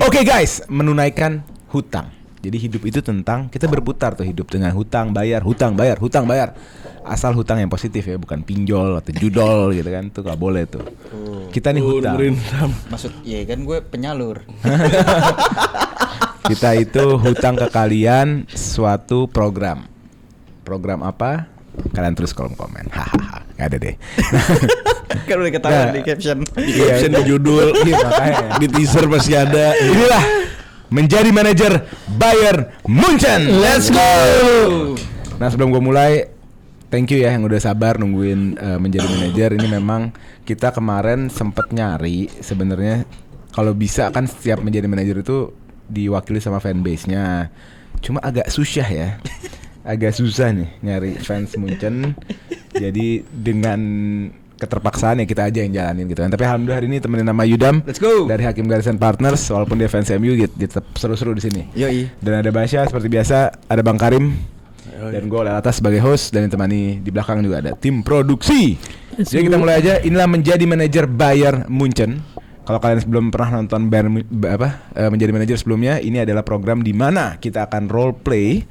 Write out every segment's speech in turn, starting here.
Oke guys, menunaikan hutang. Jadi hidup itu tentang kita berputar tuh hidup dengan hutang bayar. Asal hutang yang positif ya, bukan pinjol atau judol gitu kan. Tuh gak boleh tuh. Kita nih hutang. Maksud ya kan gue penyalur. Kita itu hutang ke kalian suatu program. Program apa? Kalian terus kolom komen. Hahaha. Gak ada deh. Kan udah ketahuan di caption. Di caption, di judul, makanya. Di teaser pasti ada. Inilah menjadi manajer Bayern Munchen. Let's go. Nah sebelum gue mulai, thank you ya yang udah sabar nungguin menjadi manajer. Ini memang kita kemarin sempet nyari sebenarnya kalau bisa kan setiap menjadi manajer itu diwakili sama fanbase-nya. Cuma agak susah ya. Agak susah nih nyari fans Munchen. Jadi dengan keterpaksaan ya kita aja yang jalanin gitu kan. Tapi alhamdulillah hari ini temenin sama Yudam. Let's go. Dari Hakim Garisan Partners, walaupun dia fans MU dia tetap seru-seru di sini. Yoi. Dan ada Basya seperti biasa, ada Bang Karim. Dan gue oleh atas sebagai host dan ditemani di belakang juga ada tim produksi. Jadi kita mulai aja. Inilah menjadi manajer Bayern Munchen. Kalau kalian belum pernah nonton menjadi manajer sebelumnya, ini adalah program di mana kita akan role play.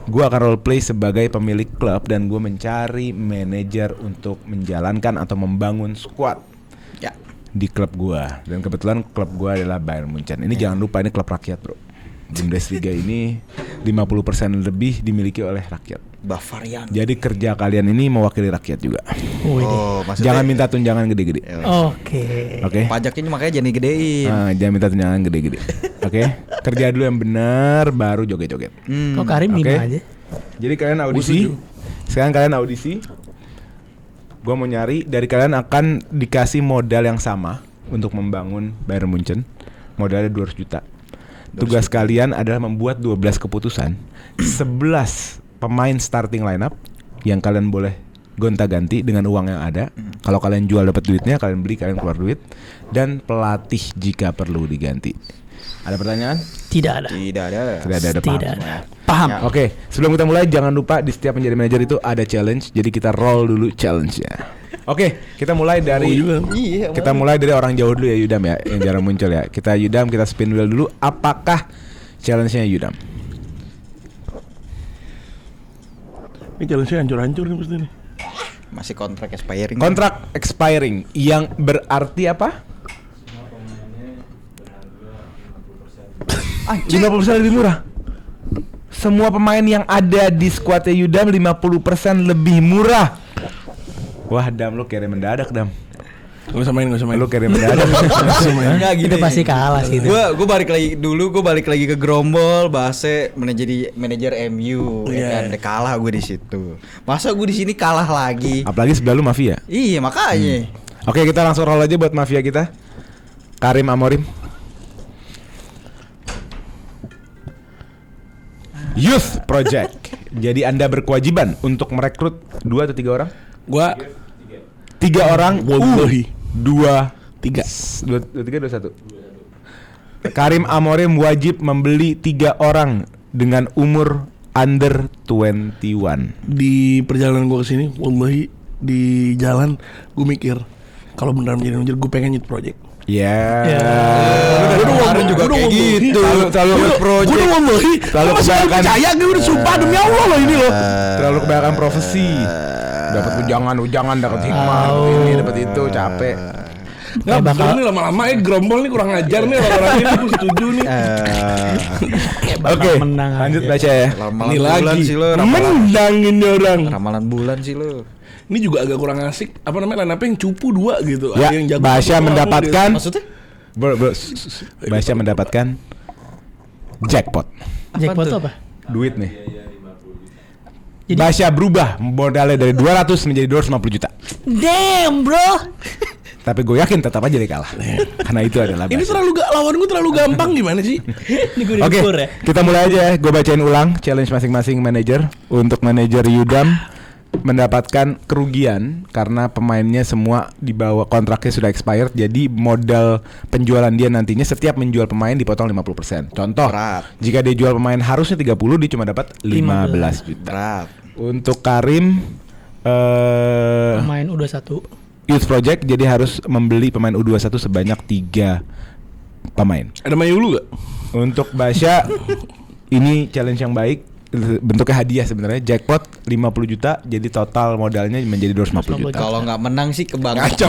Gue akan role play sebagai pemilik klub dan gue mencari manajer untuk menjalankan atau membangun squad Ya. di klub gue. Dan kebetulan klub gue adalah Bayern Munchen. Ini jangan lupa ini klub rakyat bro. Bundesliga ini 50% lebih dimiliki oleh rakyat. Bavarian. Jadi kerja kalian ini mewakili rakyat juga. Oh, maksudnya Jangan minta tunjangan gede-gede. Oke. Pajaknya makanya jangan digedein. Jangan minta tunjangan gede-gede. Oke. Kerja dulu yang benar, baru joget-joget. Kok Karim lima aja? Jadi kalian audisi. Sekarang kalian audisi. Gua mau nyari dari kalian akan dikasih modal yang sama untuk membangun Bayern Munchen. Modalnya 200 juta. Tugas kalian adalah membuat 12 keputusan, 11 pemain starting lineup yang kalian boleh gonta-ganti dengan uang yang ada. Kalau kalian jual dapat duitnya, kalian beli, kalian keluar duit. Dan pelatih jika perlu diganti. Ada pertanyaan? Tidak ada. Paham. Ya. Oke, sebelum kita mulai jangan lupa di setiap menjadi manajer itu ada challenge. Jadi kita roll dulu challenge-nya. Oke, kita mulai dari mulai dari orang jauh dulu ya Yudam ya, yang jarang muncul ya. Kita spin wheel dulu. Apakah challenge-nya Yudam? Ini challenge-nya hancur-hancur nih pasti nih. Masih kontrak expiring. Kontrak expiring yang berarti apa? 50% lebih murah. Semua pemain yang ada di skuadnya Yudam 50% lebih murah. Wah Dam, lu kere mendadak Dam. Gak usah main. Lu kere mendadak. Enggak gitu. Itu pasti kalah sih itu. Gue balik lagi ke Grombol, bahasa menjadi manajer MU. Ya kan, kalah gue di situ. Masa gue di sini kalah lagi? Apalagi sebelah lu Mafia. Iya makanya. Oke, kita langsung roll aja buat Mafia kita. Karim Amorim. Youth Project. Jadi Anda berkewajiban untuk merekrut 2 atau 3 orang? Gua 3 orang. Wallahi 2 3 2 1. Karim Amorim wajib membeli 3 orang dengan umur under 21. Di perjalanan gua kesini, wallahi di jalan gua mikir kalau beneran menjadi manajer gua pengen Youth Project. Ya. Kemarin juga kayak gitu. Terlalu project. Gue wallahi Terlalu kebanyakan percaya gue udah sumpah demi Allah loh ini loh. Terlalu kebanyakan profesi. Dapat ujangan, dapat hikmah, dapat ini, dapat itu, capek. Nggak bakal nih lama-lama Grombol nih kurang ajar nih orang-orang ini. Gue setuju nih. Oke, lanjut baca ya. Ini lagi sih lo. Menangin orang. Ramalan bulan sih lo. Ini juga agak kurang asik. Apa namanya? Line-up yang cupu 2 gitu. Ya, ada yang jago. Basya mendapatkan. Maksudnya? Bro. Basya mendapatkan jackpot. Jackpot itu apa? Duit nih. Basya berubah modalnya dari 200 menjadi 250 juta. Damn bro. Tapi gue yakin tetap aja dia kalah. Karena itu adalah Ini lawan gue terlalu gampang gimana sih? Oke, kita mulai aja ya. Gue bacain ulang challenge masing-masing manajer. Untuk manajer Yudam mendapatkan kerugian karena pemainnya semua di bawah kontraknya sudah expired. Jadi modal penjualan dia nantinya setiap menjual pemain dipotong 50%. Contoh, jika dia jual pemain harusnya 30, dia cuma dapat 15 juta. Untuk Karim pemain U21 Youth Project, jadi harus membeli pemain U21 sebanyak 3 pemain. Ada main dulu gak? Untuk Basya ini challenge yang baik. Bentuknya hadiah sebenarnya, jackpot 50 juta, jadi total modalnya menjadi 250 juta. Kalau nggak menang sih kebangetan. Ngaco.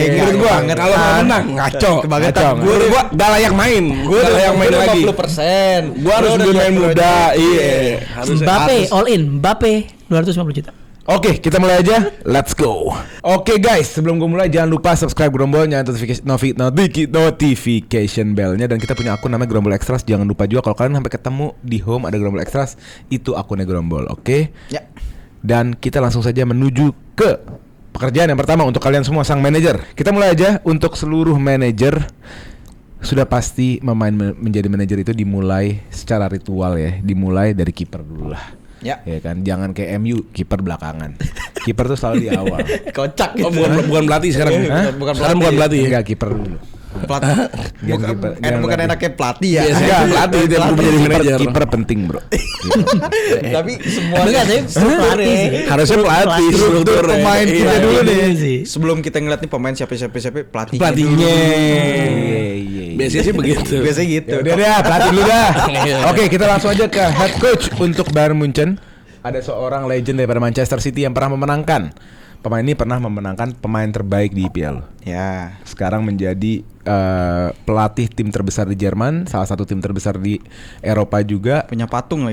Menurut gua Kalau nggak menang ngaco. Kebangetan. Gua nggak layak main. Gua nggak layak main lagi. 50%. Gua harus main muda. Iya. Mbappe all in, Mbappe 250 juta. Oke, kita mulai aja. Let's go. Oke guys, sebelum gue mulai jangan lupa subscribe Grombol, nyalain notification bellnya, dan kita punya akun namanya Grombol Extras. Jangan lupa juga kalau kalian sampai ketemu di home ada Grombol Extras, itu akunnya Grombol. Oke? Ya. Dan kita langsung saja menuju ke pekerjaan yang pertama untuk kalian semua sang manajer. Kita mulai aja. Untuk seluruh manajer, sudah pasti menjadi manajer itu dimulai secara ritual ya. Dimulai dari kiper dulu lah. Ya kan, jangan kayak MU kiper belakangan. Kiper tuh selalu di awal. Kocak gitu. Oh, bukan pelatih sekarang. Sekarang bukan pelatih. Enggak, kiper dulu. Pelatih. Bukan enaknya pelatih ya. Enggak, pelatih itu yang menjadi manajer. Kiper penting, Bro. Tapi semua Pelatih sih. Harusnya pelatih, struktur pemain kita Iya, dulu nih. sih. Sebelum kita ngeliat nih pemain siapa pelatihnya. Pelatihnya. Biasanya sih begitu. Biasanya gitu. Udah pelatih dulu dah. Oke, kita langsung aja ke head coach untuk Bayern Munchen. Ada seorang legend daripada Manchester City yang pernah memenangkan. Pemain ini pernah memenangkan pemain terbaik di IPL. Ya. Sekarang menjadi pelatih tim terbesar di Jerman, salah satu tim terbesar di Eropa juga. Punya patung.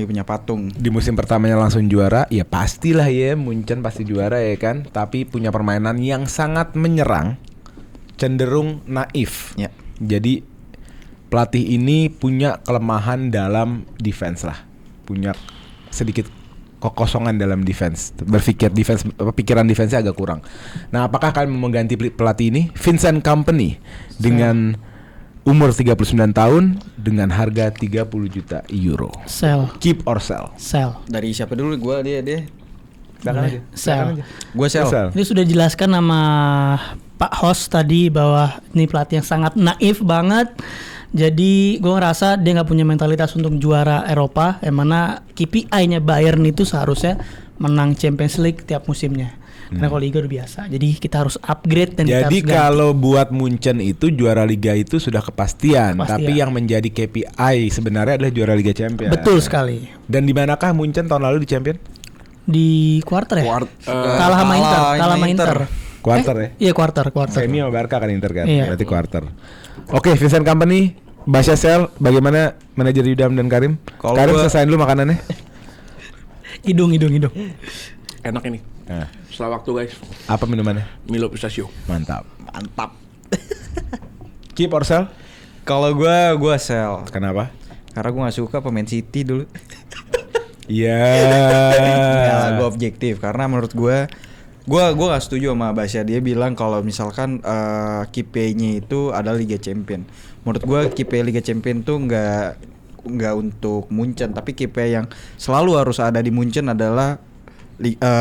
Di musim pertamanya langsung juara. Ya pastilah ya, Munchen pasti juara ya kan. Tapi punya permainan yang sangat menyerang, cenderung naif. Ya. Jadi pelatih ini punya kelemahan dalam defense lah. Punya sedikit kekosongan dalam defense. Pikiran defense-nya agak kurang. Nah, apakah kalian mau mengganti pelatih ini? Vincent Kompany dengan umur 39 tahun dengan harga 30 juta euro. Sell. Keep or sell? Sell. Dari siapa dulu? Dia. Sell. Gue sell. Ini sudah dijelaskan sama Pak host tadi bahwa ini pelatih yang sangat naif banget. Jadi gue ngerasa dia nggak punya mentalitas untuk juara Eropa, yang mana KPI-nya Bayern itu seharusnya menang Champions League tiap musimnya. Karena kalau Liga udah biasa, jadi kita harus upgrade dan kita jadi harus ganti. kalau buat Munchen itu juara Liga itu sudah kepastian. Tapi yang menjadi KPI sebenarnya adalah juara Liga Champions. Betul sekali. Dan di manakah Munchen tahun lalu di Champion? Di quarter ya? Kalah sama Inter. Kalah sama Inter. Quarter ya? Iya quarter. Semi sama Barca kan Inter kan? Iya. Berarti quarter. Oke, Vincent Kompany, Basya Sel, bagaimana manajer Yudam dan Karim? Kalau Karim selesain dulu makanannya. Hidung. Enak ini. Nah, Setelah waktu guys. apa minumannya? Milo pistachio. Mantap. Keep or sell? Kalau gue sell. Kenapa? Karena gue gak suka pemain City dulu. Iya. Gue objektif. Karena menurut gue gak setuju sama Basya. Dia bilang kalau misalkan KPI-nya itu adalah Liga Champion. Menurut gue KPI Liga Champion tuh nggak untuk Munchen. Tapi KPI yang selalu harus ada di Munchen adalah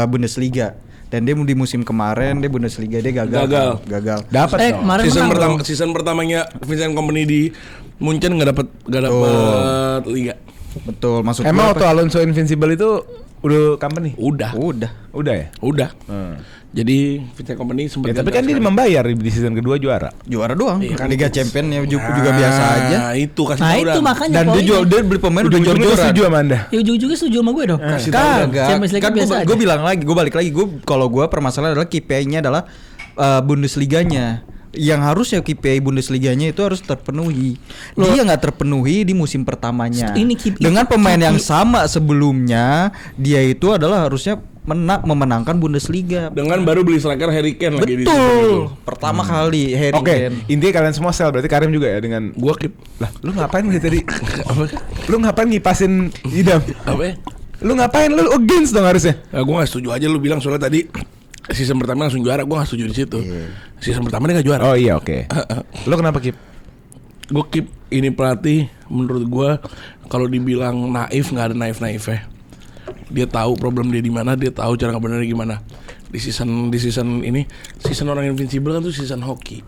Bundesliga. Dan dia di musim kemarin dia Bundesliga dia gagal. Dapat dong. Kemarin Season pertamanya Vincent Kompany di Munchen nggak dapat liga. Betul. Masuk Emang berapa? waktu Alonso Invincible itu udah Kompany? Udah Udah ya? Udah. Jadi Vincent Kompany sempat. Ya, tapi kan dia membayar di season kedua juara. Juara doang. Kan Liga Champion ya juga biasa aja. Nah itu kasih Nah tahu itu dah. makanya Dan dia beli pemain udah Ujung-ujungnya jor-joran. setuju sama Anda. Ya ujung-ujungnya setuju sama gue dong. Champions League Kan biasa aja. gue bilang lagi, gue balik lagi. Kalau gue permasalahan adalah KPI-nya adalah Bundesliga-nya. Yang harusnya KPI Bundesliga-nya itu harus terpenuhi. Dia nggak terpenuhi di musim pertamanya. Dengan pemain yang sama sebelumnya, dia itu adalah harusnya memenangkan Bundesliga. Dengan baru beli striker Harry Kane lagi di season itu. Betul. Pertama kali Harry Oke, Kane. intinya kalian semua sell, berarti Karim juga ya dengan Gua keep. lah. Lu ngapain dari tadi? Lu ngapain ngipasin Idam? Apa ya? Lu ngapain? Lu against dong harusnya. Gue gak setuju aja lu bilang soalnya tadi season pertama langsung juara, gue gak setuju di situ. Season pertama dia gak juara. Oh iya, oke. Lu kenapa Kip? Gue keep ini pelatih menurut gue kalau dibilang naif nggak ada naif-naifnya. Dia tahu problem dia di mana, dia tahu cara ngebenerin gimana. Di season ini, season orang Invincible kan tuh season hoki.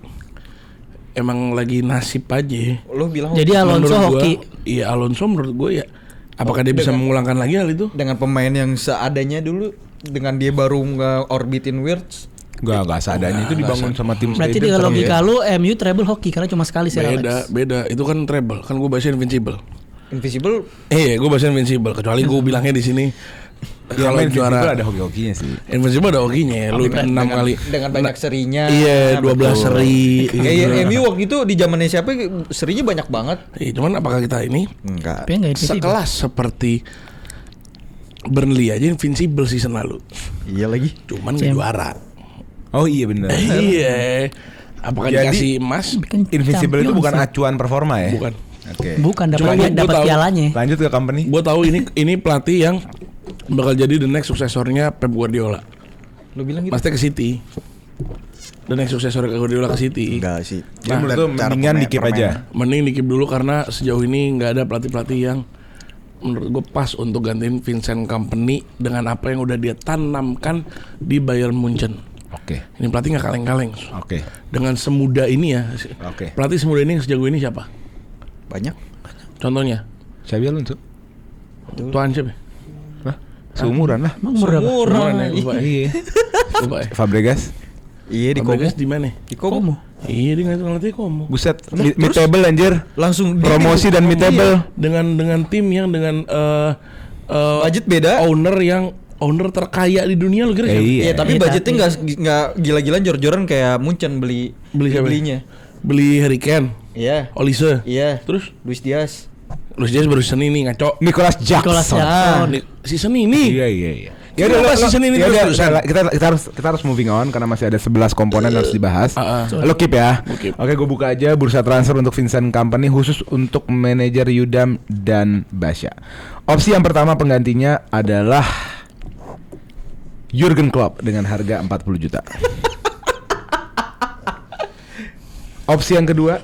Emang lagi nasib aja. Lu bilang Jadi Alonso Menurut hoki. gua, iya Alonso menurut gue ya. Apakah dia bisa mengulangkan lagi hal itu? dengan pemain yang seadanya dulu, dengan dia baru nge-orbitin Wirtz. Enggak seadanya itu dibangun sama tim Berarti Stadium. di logika lu MU treble hoki karena cuma sekali sih Alex. Beda. Itu kan treble. Kan gue bahasa Invincible. Invisible Iya, gue bahasa Invincible. Kecuali gue bilangnya di sini Ya, kalau juara juara ada hoki-hokinya sih. Invincible ada hokinya. Lu 6 kali dengan banyak serinya. Iya, 12 seri. Kayak MU waktu itu di zamannya siapa serinya banyak banget. Iya, cuman apakah kita ini Enggak. Tapi enggak itu sih. sekelas seperti Burnley aja Invincible season lalu. Iya lagi. Cuman nggak juara. Oh iya benar. Iya. Apakah Jadi, dikasih emas? Kan Invincible itu champions bukan ya. acuan performa ya? Bukan. Oke. Bukan Cuma dapat gua tahu. pialanya. Lanjut ke company. Gue tahu ini pelatih yang bakal jadi the next suksesornya Pep Guardiola. Lu bilang gitu? Pasti ke City. The next suksesor Guardiola ke City. Enggak sih. Jadi menurut lu mendingan dikip aja. Mending dikip dulu karena sejauh ini nggak ada pelatih-pelatih yang menurut gue pas untuk gantiin Vincent Kompany dengan apa yang udah dia tanamkan di Bayern Munchen. Oke. Ini pelatih nggak kaleng-kaleng. Oke. Dengan semudah ini ya. Oke. Pelatih semudah ini yang sejauh ini siapa? Banyak. Contohnya Xabi Alonso. Tuan siapa? Seumuran lah. Emang umur berapa? Seumuran ya, lupa ya. Iya. Lupa ya. Fabregas. Iya di Komo. Fabregas di mana? Di Komo. Iya dia ngelatih Komo. Buset, mid table anjir. Langsung Promosi dan mid table. Dengan tim yang dengan budget beda. owner terkaya di dunia lo kira siapa? Iya. Iya, tapi Iya, budgetnya tapi- nggak gila-gilaan jor-joran kayak Munchen Beli siapa? belinya. Beli Harry Kane, Iya. Olise. Iya. Terus Luis Diaz. Luis Diaz baru season ini ngaco. Nicolas Nicolas Jackson. Jackson. Season ini. Iya. Ya udah, season ini terus-terusan. kita harus moving on karena masih ada 11 komponen yang harus dibahas. Lo keep ya. Gua keep. Oke, gue buka aja bursa transfer untuk Vincent Kompany khusus untuk manajer Yudam dan Basya. Opsi yang pertama penggantinya adalah Jurgen Klopp dengan harga 40 juta. Opsi yang kedua,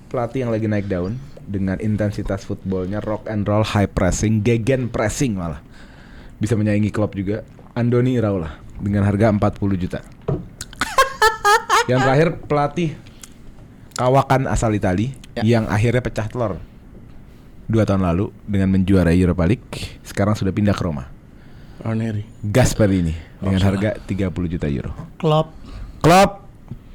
pelatih yang lagi naik daun dengan intensitas footballnya rock and roll, high pressing, gegen pressing malah. Bisa menyaingi Klopp juga, Andoni Iraola dengan harga 40 juta. Yang terakhir pelatih kawakan asal Itali yang akhirnya pecah telur 2 tahun lalu dengan menjuarai Europa League, sekarang sudah pindah ke Roma. Ranieri. Gasperini dengan harga 30 juta euro. Klopp. Klopp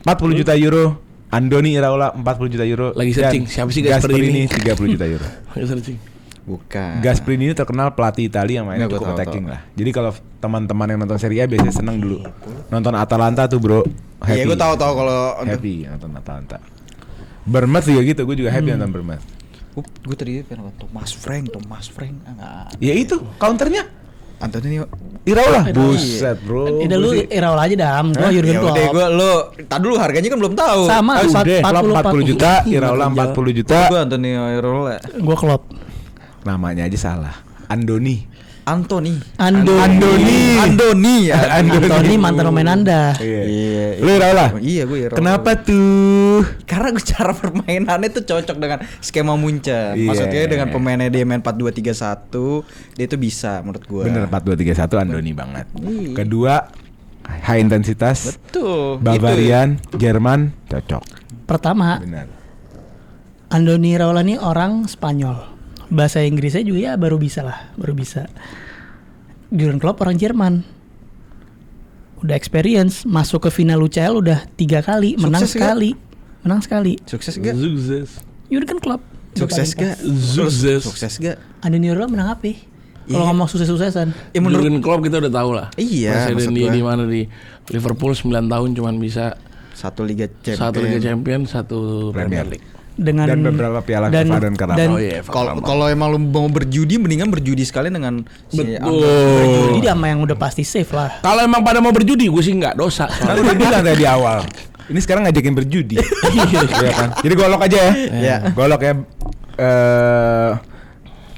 40 juta euro, Andoni Iraola 40 juta euro. Lagi dan searching, siapa sih Gasperini? 30 juta euro. Ayo searching. Bukan. Gasperini ini terkenal pelatih Italia yang main Nggak, gua cukup tahu, attacking lah. Jadi kalau teman-teman yang nonton Serie A biasanya seneng dulu nonton Atalanta tuh bro. Iya, gue tahu kalau Happy nonton Atalanta. Bournemouth juga gitu, gue juga happy nonton Bournemouth. gue tadi pengen Thomas Frank. Enggak. Ya itu counternya Antonio. Iraola. Iraola. Buset bro. Ida lu Iraola aja dam. Gua Ya Jurgen udah Klopp. gue lo tadi dulu harganya kan belum tahu. Sama Udah, Klopp 40 juta, Iraola 40 juta. Gue Antonio Iraola. Gua Klopp. Namanya aja salah. Andoni. Antoni. Andoni. Antoni mantan pemain Anda. Iya. Lu Iraola? Iya, gue Iraola. Kenapa tuh? Karena gue cara permainannya tuh cocok dengan skema Munchen. Iya. Maksudnya dengan pemainnya dia main 4-2-3-1, dia tuh bisa menurut gue. Bener 4-2-3-1 Andoni banget. Iya. Kedua high intensitas. Betul. Bavarian, Jerman cocok. Pertama, Benar. Andoni Iraola ini orang Spanyol. Bahasa Inggrisnya juga ya baru bisa. Jurgen Klopp orang Jerman. Udah experience, masuk ke final UCL udah 3 kali, menang Sukses gak? sekali. Sukses gak? Sukses. Jurgen Klopp. Sukses gak? Sukses gak? Andoni Iraola menang apa? Kalau Iya. ngomong sukses-suksesan. Ya menurut Jurgen Klopp kita udah tahu lah. Iya, Masih maksud di gua. mana di Liverpool 9 tahun cuman bisa satu Liga Champions. 1 Liga Champion, 1 Premier League. Dengan Dan beberapa piala FIFA dan Carabao. dan Oh iya, Kalau emang lu mau berjudi, mendingan berjudi sekali dengan Betul. jadi sama yang udah pasti safe lah. Kalau emang pada mau berjudi, gue sih nggak dosa. Kan udah bilang tadi di awal. Ini sekarang ngajakin berjudi. Iya kan? Jadi golok aja ya. Iya. Golok ya.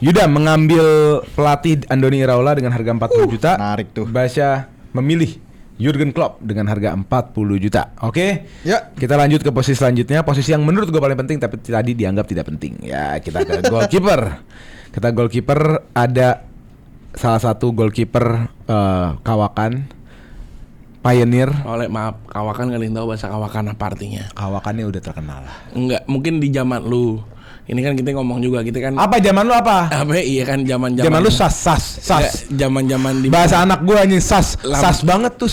Yuda mengambil pelatih Andoni Iraola dengan harga 40 juta. menarik tuh. Basya memilih Jurgen Klopp dengan harga 40 juta. Oke. Ya. Kita lanjut ke posisi selanjutnya. Posisi yang menurut gue paling penting tapi tadi dianggap tidak penting. Ya, kita ke goalkeeper. Kita goalkeeper ada salah satu goalkeeper kawakan Pioneer. Oleh maaf, kawakan kalian tahu bahasa kawakan apa artinya? Kawakannya udah terkenal lah. Enggak, mungkin di zaman lu. Ini kan kita ngomong juga, kita kan Apa zaman lu apa? iya kan zaman Zaman lu sas. Zaman di Bahasa anak gua anjing sas. Sas banget tuh.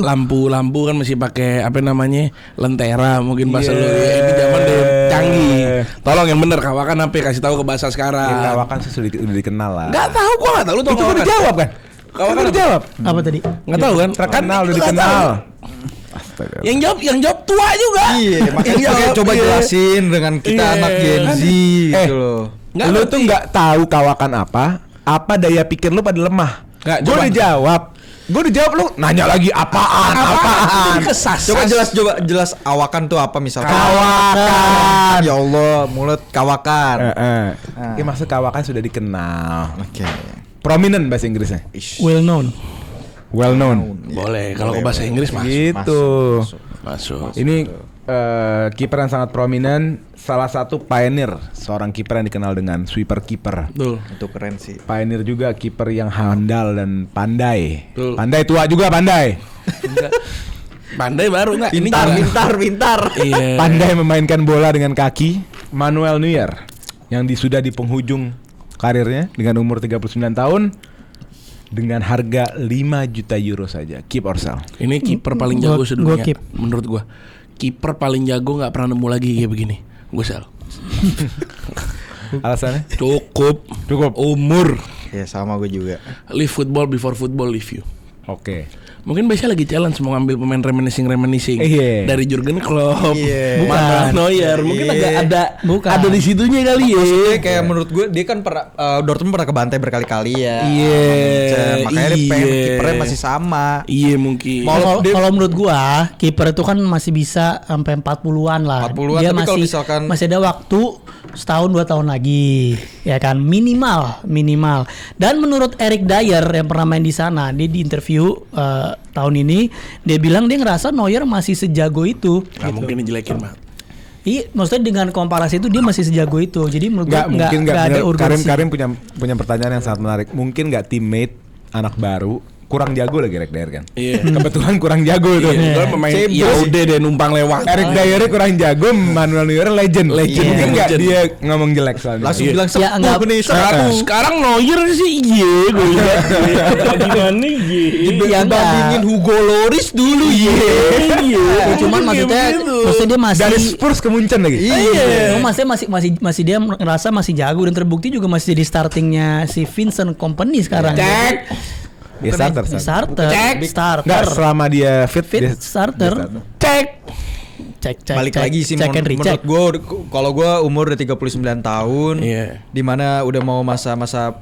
lampu kan masih pakai apa namanya lentera mungkin bahasa lu. Yeah. Ini zaman deh canggih. Tolong yang bener Kawakan apa kasih tahu ke bahasa sekarang. Ya, Kawakan sih udah dikenal lah. Nggak tahu, gua nggak tahu lu tau Itu udah dijawab kan? Kawakan udah apa? dijawab. Apa tadi? Nggak tahu kan? Terkenal udah Nggak dikenal. tahu. Yang jawab tua juga. Iya, makanya Yang jawab, coba iya. jelasin dengan kita Iya. anak Gen Z gitu loh. Nggak Lu ngerti. tuh nggak tahu Kawakan apa daya pikir lu pada lemah. Nggak, Gue coba. udah jawab. Lu nanya lagi apaan? Coba jelas awakan tuh apa misalkan? Kawakan. Ya Allah, mulut kawakan. Ya, maksud Kawakan sudah dikenal. Oke. Prominent bahasa Inggrisnya. Well known. Well known. Boleh, kalau ke bahasa Inggris masuk. Gitu. Masuk. Ini kiper yang sangat prominent, salah satu pioneer, seorang kiper yang dikenal dengan sweeper kiper. Betul. Itu keren sih. Pioneer juga kiper yang handal dan pandai. Betul. Pandai tua juga pandai. Pandai baru nggak? Ini Pintar. Iya. Pandai memainkan bola dengan kaki. Manuel Neuer yang sudah di penghujung karirnya dengan umur 39 tahun dengan harga 5 juta euro saja. Keep or sell. Ini kiper paling Gua- jago gua sedunia. keep. Menurut gua. Kiper paling jago nggak pernah nemu lagi kayak begini. Gue sel. Alasannya? Cukup. Cukup. Umur. Ya sama gue juga. Leave football before football leave you. Oke. Mungkin biasa lagi challenge mau ngambil pemain reminiscing Iya. dari Jurgen Klopp, Iya. Manuel Neuer. Mungkin Iya. ada di situnya kali ya. Maksudnya kayak menurut gue dia kan pernah Dortmund pernah kebantai berkali-kali ya. Iya, Makanya dia pengen iya. kipernya masih sama. Iya mungkin. Kalau menurut gua kiper itu kan masih bisa sampai 40-an lah. 40-an, Dia tapi masih kalau misalkan- masih ada waktu setahun 2 tahun lagi, ya kan minimal. Dan menurut Eric Dyer yang pernah main di sana, dia di interview tahun ini dia bilang dia ngerasa Neuer masih sejago itu. Nggak mungkin dijelekin mah. Iya, maksudnya dengan komparasi itu dia masih sejago itu. Jadi menurut gua Mungkin nggak ada bener. urgensi. Karim punya pertanyaan yang sangat menarik. Mungkin nggak teammate anak baru kurang jago lagi Eric Dyer kan? Iya. Kebetulan kurang jago tuh. Iya, gua pemain ya udah deh numpang lewat. Eric Dyer kurang jago, Manuel Neuer legend. Legend. Mungkin nggak Legend. dia ngomong jelek soalnya. Langsung Iya. bilang Ya, enggak. sepuh nih Sekarang Neuer sih iya gue lihat. Gimana iya. Ya, enggak. bandingin Hugo Lloris dulu Iya. Ya, cuman maksudnya dia masih dari Spurs ke Munchen lagi. Iya. Maksudnya masih dia ngerasa masih jago dan terbukti juga masih jadi startingnya si Vincent Kompany sekarang. Cek. Ya starter. Starter. Nggak selama dia fit dia starter. Cek. Balik lagi sih cek and menurut recheck. gue kalau gue umur udah 39 tahun Iya. dimana udah mau masa-masa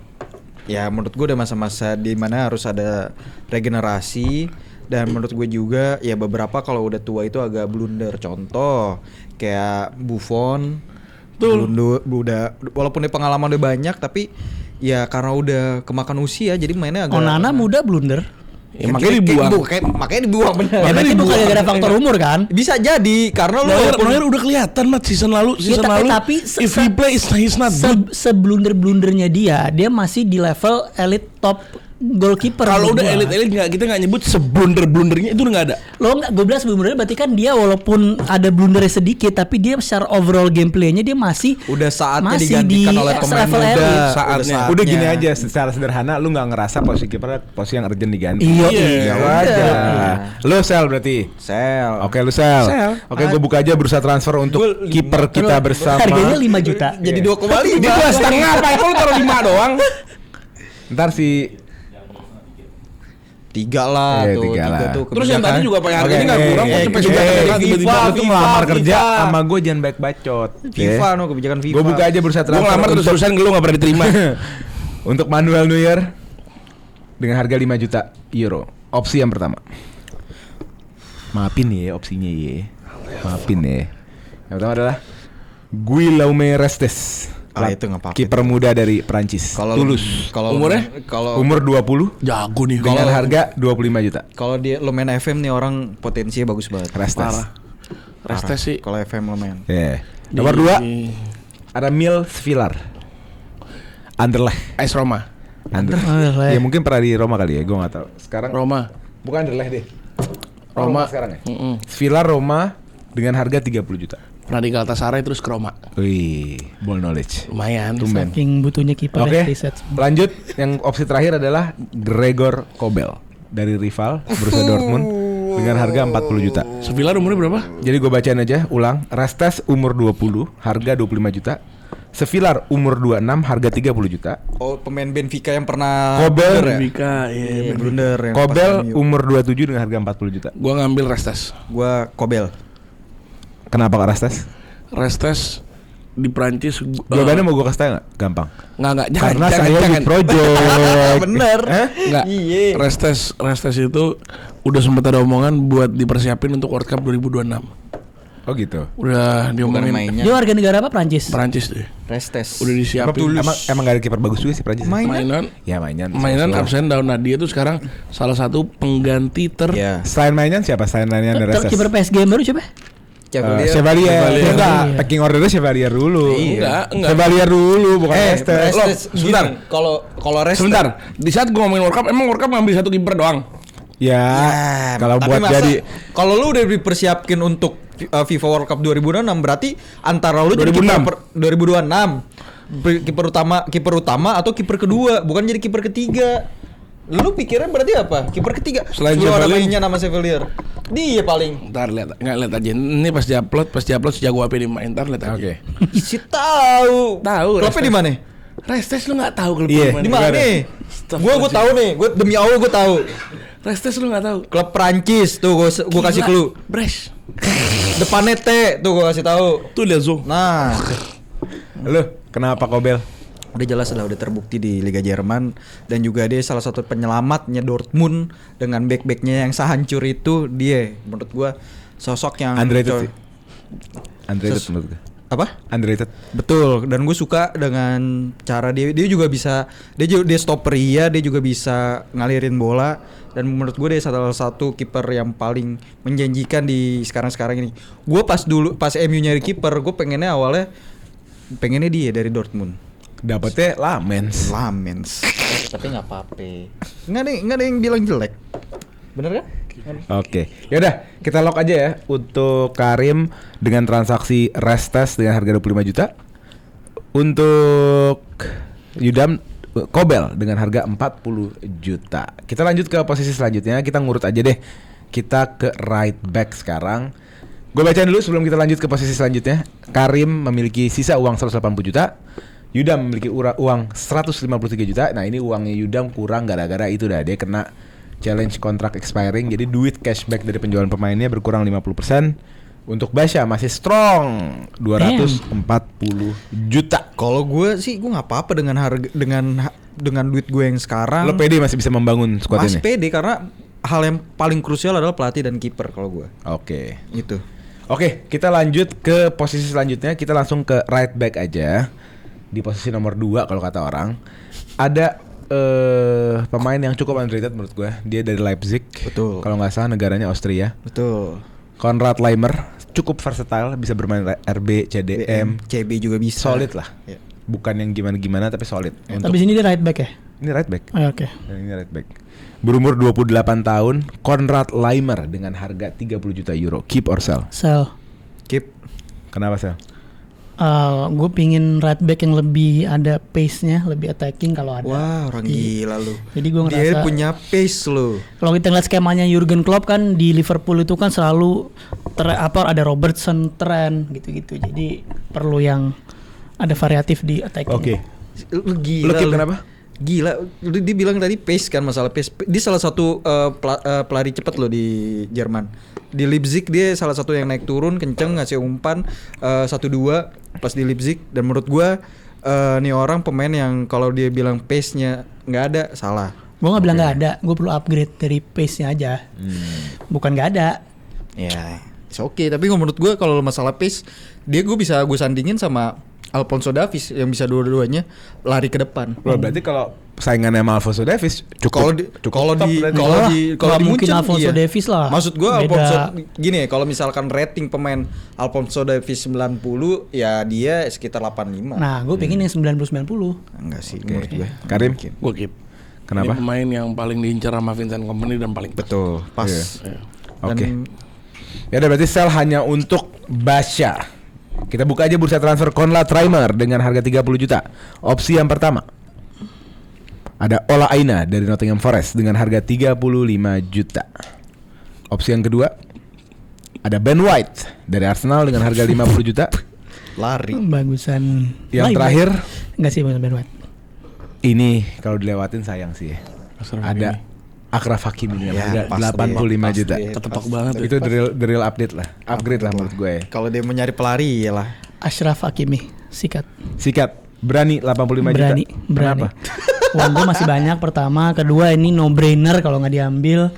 ya menurut gue udah masa-masa dimana harus ada regenerasi dan menurut gue juga ya beberapa kalau udah tua itu agak blunder contoh kayak Buffon udah walaupun dia pengalaman udah banyak tapi ya karena udah kemakan usia jadi mainnya agak Onana muda blunder. Ya, makanya dibuang. Makanya dibuang bener. Ya berarti bukan gara-gara faktor umur kan? Bisa jadi karena lu Neuer udah kelihatan Mat season lalu. tapi If he play he's not good. seblunder-blundernya dia masih di level elite top goalkeeper. Kalau menurut udah gua. elit-elit kita nggak nyebut seblunder-blundernya itu udah nggak ada. Lo nggak, gue bilang sebelumnya berarti kan dia walaupun ada blundernya sedikit tapi dia secara overall gameplaynya dia masih udah saatnya masih digantikan di oleh pemain level muda. elite. Saatnya. Udah gini aja secara sederhana lu nggak ngerasa posisi kiper posisi yang urgent diganti. Iya. Ya aja. Lu sel berarti. Sel. Oke lu sel. Sel. Oke gue buka aja bursa transfer untuk kiper kita bersama. Harganya 5 juta. Jadi 2,5. Ini 2,5 apa? Kok lu taruh 5 doang? Ntar si 3 lah Iya, tuh, 3 lah. tuh. Terus yang tadi juga apa harganya Oke, nggak kurang kok cepet kebijakan tiba-tiba FIFA, Lu tuh ngelamar kerja FIFA. sama gue jangan baik bacot. FIFA no kebijakan FIFA. Gue buka aja bursa Gue transfer ngelamar terus terusan lu nggak pernah diterima. untuk Manuel Neuer dengan harga 5 juta euro. Opsi yang pertama. Maafin ya opsinya ya. Maafin ya. Yang pertama adalah Guillaume Restes. Itu nggak apa-apa. Kiper muda dari Prancis. Kalau Tulus. kalau Umurnya? kalau Umur 20 Jago nih. dengan harga 25 juta. kalau dia lo main FM nih orang potensinya bagus banget. Restes. Parah. Restes sih. Kalau FM lo main. Yeah. Nomor 2 ada Mil Svilar. Anderlecht. AS Roma. Anderlecht. Ya mungkin pernah di Roma kali ya, gue nggak tahu. Sekarang Roma. bukan Anderlecht deh. Roma. Sekarang ya. Mm-mm. Svilar Roma dengan harga 30 juta. Pernah di Galatasaray terus ke Roma. Wih, ball knowledge. Lumayan. Tumben. Saking butuhnya kiper Oke, riset. lanjut. Yang opsi terakhir adalah Gregor Kobel dari rival Borussia Dortmund dengan harga 40 juta. Sevilla umurnya berapa? Jadi gue bacain aja ulang. Restes umur 20, harga 25 juta. Sevillar umur 26, harga 30 juta. Oh, pemain Benfica yang pernah Kobel, blunder ya? Benfica, Iya, blunder yang Kobel pas MU. umur 27 dengan harga 40 juta. Gua ngambil Restes. Gua Kobel. Kenapa kok Restes? Restes di Prancis. Jawabannya mau gue kasih tau gak? Gampang. Jangan, Karena jangan, saya jangan. di project. Bener. Enggak. Iya. Restes itu udah sempat ada omongan buat dipersiapin untuk World Cup 2026. Oh gitu. Udah Bukan diomongin mainnya. Dia warga negara apa? Prancis. Perancis deh. Restes. Udah disiapin. Emang gak ada kiper bagus juga sih Prancis? Mainan Ya mainan. absen Daun Nadia tuh sekarang salah satu pengganti Iya. Selain mainan siapa? Selain mainan ada Restes. Kiper PSG yang baru siapa? Chevalier. Chevalier. Enggak, packing ordernya Chevalier dulu. Enggak. Chevalier dulu, bukan Restes. Loh, sebentar. Kalau Restes. Sebentar. Di saat gua ngomongin World Cup, emang World Cup ngambil satu kiper doang. Ya, kalau tapi buat masa- jadi kalau lu udah dipersiapkan untuk FIFA World Cup 2026 berarti antara lu jadi 2026. kiper 2026 kiper utama atau kiper kedua, bukan jadi kiper ketiga. Lu pikirnya berarti apa? Kiper ketiga. Selain Sebelum ada Chevalier. mainnya nama Chevalier. Dia paling. Ntar lihat aja. Ini pas diupload sejago apa ini main. Ntar lihat aja. Oke. Isi tahu. Tahu, Klubnya di mana? Restes lu nggak tahu klub Iya. Di mana? Gua tahu nih. Gua demi Allah gua tahu. Restes lu nggak tahu. Klub Prancis tuh gua kasih clue. Bresh. Depannya T tuh gua kasih tahu. Tuh lihat Zong. Nah, Lu kenapa Kobel? udah jelas lah, udah terbukti di Liga Jerman dan juga dia salah satu penyelamatnya Dortmund dengan back-backnya yang sehancur itu. Dia menurut gua sosok yang Underrated sih. Underrated Ses- menurut gue. apa? Underrated. Betul, dan gue suka dengan cara dia juga bisa dia stopper, iya, dia juga bisa ngalirin bola, dan menurut gue dia salah satu kiper yang paling menjanjikan di sekarang ini. Gue pas MU nyari kiper, gue pengennya dia dari Dortmund. Dapetnya Lamens. Tapi nggak apa-apa. Nggak ada yang bilang jelek. Bener kan? Oke, yaudah kita lock aja ya untuk Karim dengan transaksi Restes dengan harga 25 juta. Untuk Yudam Kobel dengan harga 40 juta. Kita lanjut ke posisi selanjutnya. Kita ngurut aja deh. Kita ke right back sekarang. Gue bacain dulu sebelum kita lanjut ke posisi selanjutnya. Karim memiliki sisa uang 180 juta. Yudam memiliki uang 153 juta. Nah ini uangnya Yudam kurang gara-gara itu dah. Dia kena challenge kontrak expiring. Jadi duit cashback dari penjualan pemainnya berkurang 50%. Untuk Basya masih strong 240 juta. Kalau gue sih gue nggak apa-apa dengan harga dengan duit gue yang sekarang. Lo pede masih bisa membangun squad Masih ini? pede karena hal yang paling krusial adalah pelatih dan kiper kalau gue. Oke. Itu. Oke, kita lanjut ke posisi selanjutnya. Kita langsung ke right back aja. Di posisi nomor 2 kalau kata orang. Ada pemain yang cukup underrated menurut gue. Dia dari Leipzig. Betul. Kalau nggak salah negaranya Austria. Betul. Konrad Laimer cukup versatile, bisa bermain RB, CDM, CB juga bisa. solid lah. Ya. Bukan yang gimana-gimana tapi solid. Tapi sini dia right back ya? Ini right back. Oh, oke. Dan ini right back. Berumur 28 tahun, Konrad Laimer dengan harga 30 juta euro. Keep or sell? Sel. Keep. Kenapa sell? Gue pingin right back yang lebih ada pace-nya, lebih attacking kalau ada. Wah, orang Iya. gila lu. Jadi gue Dia ngerasa punya pace lu. kalau kita ngeliat skemanya Jurgen Klopp kan di Liverpool itu kan selalu ada Robertson, Trent gitu-gitu. Jadi perlu yang ada variatif di attacking. Oke. Lu gila. Lu keep kenapa? Gila. Dia bilang tadi pace kan, masalah pace. Dia salah satu pelari cepat loh di Jerman. Di Leipzig dia salah satu yang naik turun kenceng, ngasih umpan 1-2 pas di Leipzig. Dan menurut gua nih orang pemain yang kalau dia bilang pace-nya nggak ada, salah. Gue nggak bilang nggak ada, gue perlu upgrade dari pace-nya aja. Bukan nggak ada. Ya, oke. Tapi menurut gua kalau masalah pace, gue bisa sandingin sama Alphonso Davies yang bisa dua-duanya lari ke depan. Loh, berarti kalau saingannya sama Alphonso Davies Kalau top berarti. Nggak mungkin Munchen, Alphonso iya. Davies lah. Maksud gua Beda. Alphonso gini ya, kalau misalkan rating pemain Alphonso Davies 90, ya dia sekitar 85. Nah, gue pengen yang 90-90. Enggak sih menurut gue. Karim? Gue keep. Kenapa? Ini pemain yang paling diincar sama Vincent Kompany dan paling Betul, pas. Iya. Iya. Oke. Ya udah berarti sell hanya untuk Basya. Kita buka aja bursa transfer Konrad Reimer dengan harga 30 juta. Opsi yang pertama ada Ola Aina dari Nottingham Forest dengan harga 35 juta. Opsi yang kedua ada Ben White dari Arsenal dengan harga 50 juta. Lari. Bagusan. Yang terakhir enggak sih Ben White. ini kalau dilewatin sayang sih. Ada Achraf Hakimi dengan harga 85 juta. Ketepak banget. Itu the real update lah. Upgrade lah menurut gue. Kalau dia mau nyari pelari ya lah. Ashraf Hakimi, sikat. Berani 85 juta. Berani. Kenapa? Uang gue masih banyak. Pertama, kedua ini no brainer kalau nggak diambil.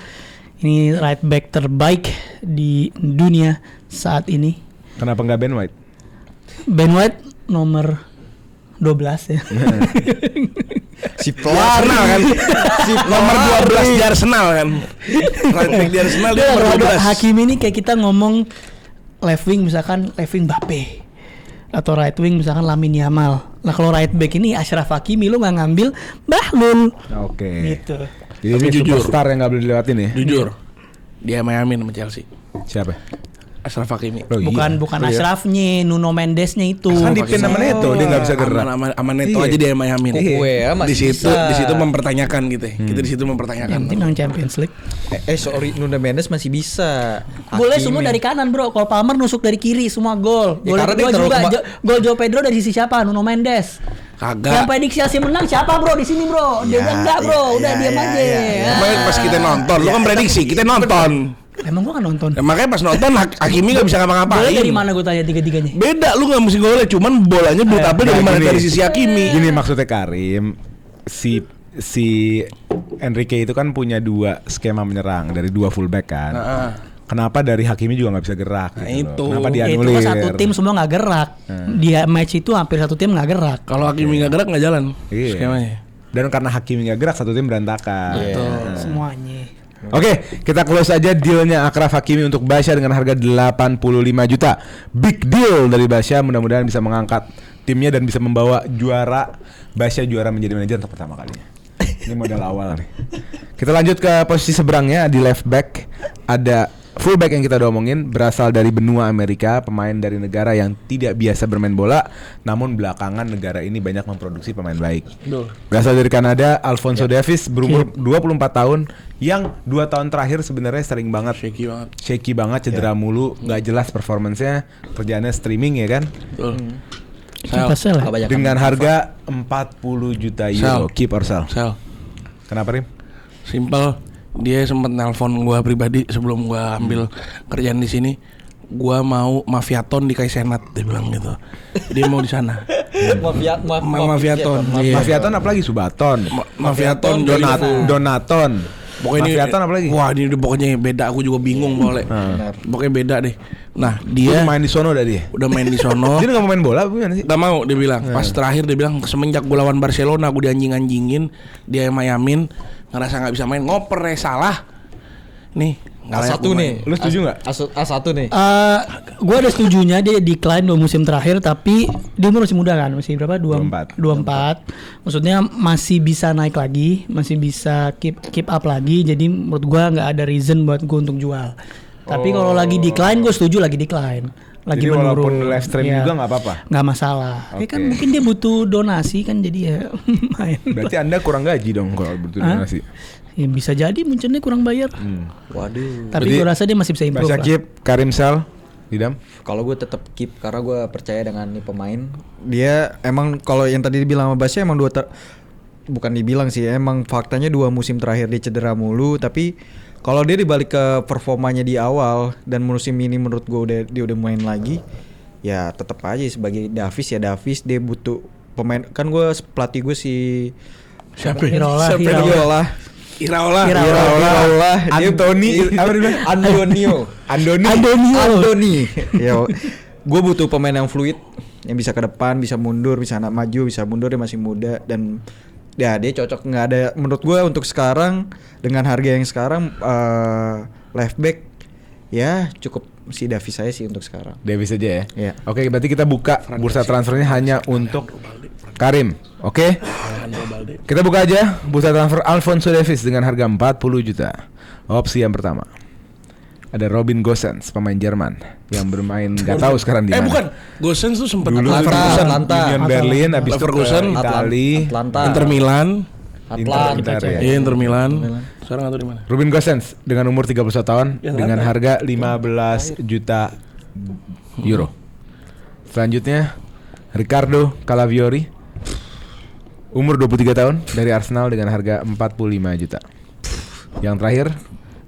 Ini right back terbaik di dunia saat ini. Kenapa nggak Ben White? Ben White nomor 12 ya. Si Arsenal kan. Si nomor 12 di Arsenal kan. Right back di Arsenal dia nomor 12. Hakimi ini kayak kita ngomong left wing misalkan left wing Mbappe atau right wing misalkan Lamine Yamal. Nah kalau right back ini Ashraf Hakimi lu nggak ngambil Bahlul. Oke. Gitu. Jadi Tapi ini jujur. superstar yang nggak boleh dilewatin ya. Jujur. Dia mayamin sama Chelsea. Siapa? Ashraf Hakimi. Oh, Bukan iya. Ashrafnya, Nuno Mendesnya itu. Kan dipin sama Neto, dia nggak bisa gerak. Sama Neto Iya. aja dia mayamin. Kue ya Di masih situ bisa. di situ mempertanyakan gitu. Kita di situ Yang mempertanyakan. penting yang Champions League. Sorry, Nuno Mendes masih bisa. Golnya Hakimi. semua dari kanan bro. Kalau Palmer nusuk dari kiri semua gol. Ya, karena dia Gol terlalu juga. Gol Joe Pedro dari sisi siapa? Nuno Mendes. Yang Kagak. prediksi Chelsea menang siapa bro di sini bro? Dia bilang enggak bro. Udah diam aja. Kemarin pas kita nonton, lu kan prediksi, kita nonton. Emang gua kan nonton. Ya, makanya pas nonton Hakimi gak bisa Golnya ngapa-ngapain. dari mana gua tanya tiga-tiganya? Beda, lu gak mesti golnya, cuman bolanya buat apa dari mana, dari sisi Hakimi. Gini maksudnya Karim, si Enrique itu kan punya 2 skema menyerang dari 2 fullback kan. Kenapa dari Hakimi juga nggak bisa gerak? Nah, gitu itu. loh. Kenapa Itu dianulir? kan satu tim semua nggak gerak. Dia match itu hampir satu tim nggak gerak. Kalau Hakimi gak gerak gak jalan Iya. skemanya. Dan karena Hakimi nggak gerak, satu tim berantakan. Semuanya. Oke, kita close aja dealnya Achraf Hakimi untuk Basya dengan harga 85 juta. Big deal dari Basya, mudah-mudahan bisa mengangkat timnya dan bisa membawa Basya juara menjadi manajer untuk pertama kalinya. Ini modal awal nih. Kita lanjut ke posisi seberangnya di left back. Ada fullback yang kita udah omongin, berasal dari benua Amerika, pemain dari negara yang tidak biasa bermain bola, namun belakangan negara ini banyak memproduksi pemain baik. Berasal dari Kanada, Alphonso Davies berumur 24 tahun, yang 2 tahun terakhir sebenarnya sering banget shaky banget, cedera mulu, nggak jelas performancenya, kerjaannya streaming ya kan. Siapa sel? Dengan harga 40 juta euro, keep or sell. Kenapa Rim? Simpel, dia sempat nelpon gua pribadi sebelum gua ambil kerjaan di sini. Gua mau Mafiaton di Kaisenat, dia bilang gitu. Dia mau di sana. Mafiaton. Iya. Mafiaton apalagi Subaton, Mafiaton, Donaton. Pokoknya Mafiaton apalagi? Wah, ini udah pokoknya beda, aku juga bingung boleh. Pokoknya beda deh. Nah, dia Dia main di sono dah dia. udah main di sono. Dia nggak mau main bola gimana sih? Gak mau, dia bilang. Pas terakhir dia bilang semenjak gue lawan Barcelona gue dianjing-anjingin, dia mayamin, ngerasa nggak bisa main, ngoper salah. Nih, nggak layak A1 gua nih. main. Lu setuju nggak? A1 nih. Gue ada setujunya dia decline 2 musim terakhir, tapi dia umur masih muda kan, masih berapa? 24. 24. Maksudnya masih bisa naik lagi, masih bisa keep up lagi. Jadi menurut gue nggak ada reason buat gue untuk jual. Tapi kalau lagi decline, gue setuju lagi decline. Lagi Jadi menurun. walaupun live stream Iya. juga nggak apa-apa. Nggak masalah. Ya kan Oke. mungkin dia butuh donasi kan, jadi ya main. Berarti Anda kurang gaji dong kalau butuh donasi. Ya bisa jadi Munchennya kurang bayar. Waduh. Tapi Jadi, gue rasa dia masih bisa improve Basya lah. keep, Karim sell, Didam. Kalau gue tetap keep karena gue percaya dengan nih pemain. Dia emang kalau yang tadi dibilang sama Basya emang bukan dibilang sih, emang faktanya 2 musim terakhir dia cedera mulu. Tapi kalau dia dibalik ke performanya di awal dan musim ini menurut gue dia udah main lagi, ya tetap aja sebagai Davies dia butuh pemain. Kan gue pelatih gue si Siapa? Iraola. Iraola. Dia Anthony, apa dia bilang? Andoni. Ya, gue butuh pemain yang fluid, yang bisa ke depan, bisa mundur, bisa anak maju, bisa mundur. Dia masih muda dan ya dia cocok. Nggak ada menurut gue untuk sekarang dengan harga yang sekarang left back ya cukup si Davies saya sih untuk sekarang. Davis aja ya. Iya. Oke, berarti kita buka bursa transfernya hanya untuk Karim. Oke. Kita buka aja bursa transfer Alphonso Davies dengan harga 40 juta. Opsi yang pertama Ada Robin Gosens, pemain Jerman yang bermain nggak tahu sekarang di mana. Bukan. Gosens tuh sempat Dulu Atlanta. Union Berlin, habis itu ke Leverkusen, Itali, Atlanta. Inter Milan. Inter ya. Iya, Inter Milan. Sekarang atau di mana? Ruben Gosens dengan umur 31 tahun Ya, dengan Atlanta. harga 15 juta euro. Selanjutnya Riccardo Calafiori, umur 23 tahun dari Arsenal dengan harga 45 juta. Yang terakhir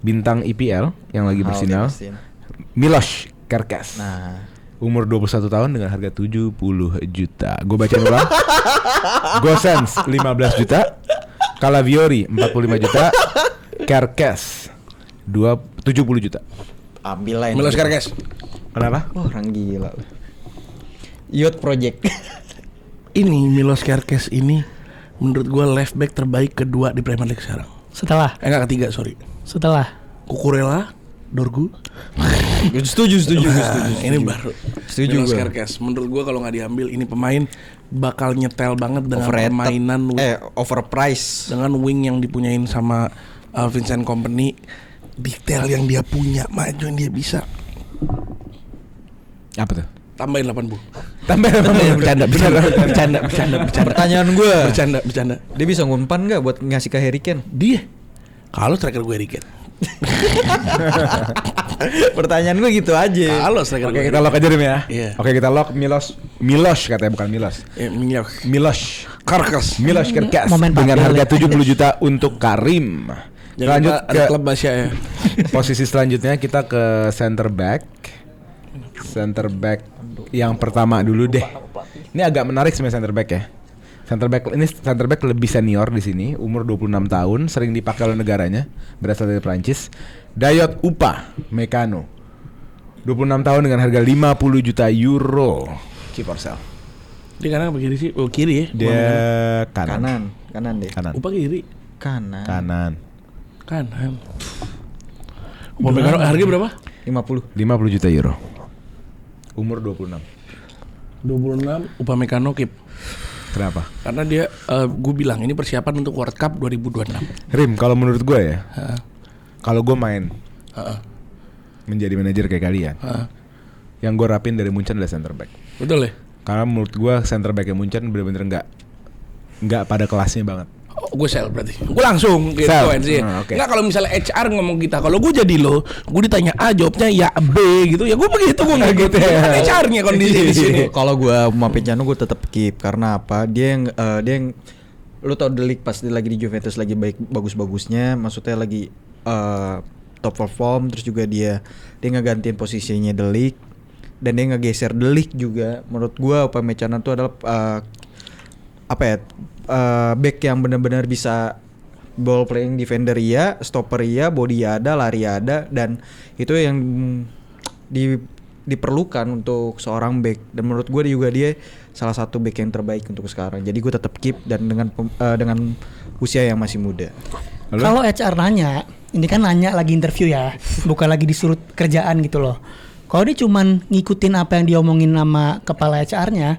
bintang IPL yang lagi bersinar, Miloš Kerkez. Nah, Umur 21 tahun dengan harga 70 juta. Gue baca ulang. Gosens 15 juta, Calafiori 45 juta, Kerkez 70 juta. ambil lah. Miloš Kerkez. Kenapa? Oh, orang gila. Youth Project. Ini Miloš Kerkez ini menurut gue left back terbaik kedua di Premier League sekarang. Setelah Ketiga, sorry. Kukurela, Dorgu. Setuju. Ini baru. Setuju Miloš gua. Kerkez. Menurut gua kalau nggak diambil ini pemain bakal nyetel banget dengan Overrated. permainan Overpriced. dengan wing yang dipunyain sama Vincent Kompany. Detail yang dia punya, maju yang dia bisa. Apa tuh? Tambahin 80. Bercanda. Pertanyaan gue, Bercanda. dia bisa ngumpan nggak buat ngasih ke Harry Kane? Dia kalau striker gue Harry Kane. Pertanyaan gue gitu aja. Kalau striker Oke, gue kita lock aja Rim ya. Iya. Oke, kita lock Miloš katanya, bukan Milos. Miloš Kerkez. Miloš Kerkez Momen dengan papil harga ya. 70 juta untuk Karim. Jangan Lanjut lupa ada ke klub Basya ya. posisi selanjutnya, kita ke center back. Center back yang pertama dulu deh. Ini agak menarik sebenarnya center back ya. Center back lebih senior di sini, umur 26 tahun, sering dipakai oleh negaranya, berasal dari Prancis. Dayot Upamecano. 26 tahun dengan harga 50 juta euro. Keep ourselves. Di kanan apa kiri sih? Oh, kiri ya. Dia kanan. Kanan deh. Kanan. Upah kiri. Kanan. Upamecano harga berapa? 50. Juta euro. Umur 26. 26. Upamecano keep. Kenapa? Karena dia gue bilang ini persiapan untuk World Cup 2026. Rim, kalau menurut gue ya, Heeh. kalau gue main Heeh. menjadi manajer kayak kalian, Heeh. yang gue rapin dari Munchen adalah center back. Betul ya? Karena menurut gue center back yang Munchen bener-bener nggak pada kelasnya banget. Oh, gue sell berarti. Gue langsung gitu Sell. sih. Oke. Nggak, kalau misalnya HR ngomong kita, kalau gue jadi lo, gue ditanya A, jawabnya ya B gitu. Ya gue begitu, gue nggak gitu. ya. Kan HR-nya kondisi di sini. Kalau gue Upamecano gue tetap keep karena apa? Dia yang lu tau De Ligt pas dia lagi di Juventus lagi bagus-bagusnya, maksudnya lagi top perform, terus juga dia ngegantiin posisinya De Ligt dan dia ngegeser De Ligt juga. Menurut gue Upamecano itu adalah back yang benar-benar bisa ball playing defender iya, stopper iya, body ada, lari ada, dan itu yang diperlukan untuk seorang back. Dan menurut gue juga dia salah satu back yang terbaik untuk sekarang. Jadi gue tetap keep dan dengan usia yang masih muda. Kalau HR nanya, ini kan nanya lagi interview ya, bukan lagi disuruh kerjaan gitu loh. Kalau dia cuman ngikutin apa yang diomongin sama kepala HR-nya,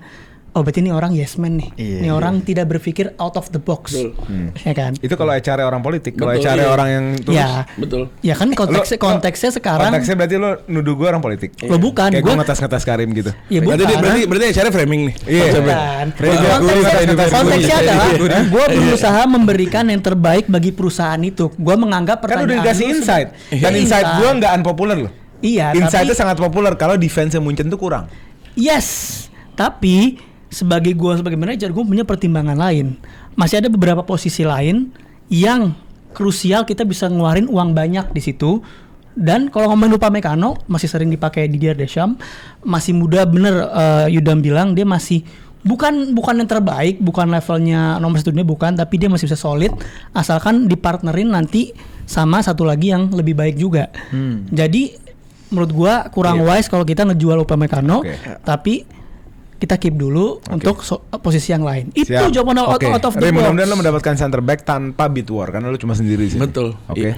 oh berarti ini orang yes man nih. Iya, Ini orang tidak berpikir out of the box. Betul. Ya kan? Itu kalau HR orang politik, kalau Betul, HR iya. orang yang tulus. Ya. Betul. Ya kan konteksnya sekarang. Konteksnya berarti lo nuduh gue orang politik. Lo bukan, Kayak gue gua- ngetas Karim gitu. Ya bukan. Berarti HR framing nih. Iya. Bukan. Konteksnya Konteksnya adalah gue berusaha memberikan yang terbaik bagi perusahaan itu. Gue menganggap Kan udah pertanyaan dikasih lu insight. sudah- Dan Iya, insight gue nggak unpopular loh. Iya, Insight-nya tapi sangat populer kalau defense-nya Munchen tuh kurang. yes. Tapi sebagai manajer gue punya pertimbangan lain. Masih ada beberapa posisi lain yang krusial kita bisa ngeluarin uang banyak di situ. Dan kalau ngomongin Upamecano masih sering dipakai Didier Deschamps, masih muda bener. Yudam bilang dia masih bukan yang terbaik, bukan levelnya nomor 1 dunia, bukan, tapi dia masih bisa solid asalkan dipartnerin nanti sama satu lagi yang lebih baik juga. Jadi menurut gua kurang wise kalau kita ngejual Upamecano, Oke. tapi kita keep dulu untuk posisi yang lain. Itu Siap. jawaban out Oke. of the Rim, box. mudah-mudahan lo mendapatkan center back tanpa bid war karena lo cuma sendiri sih. Betul. Oke. Iya.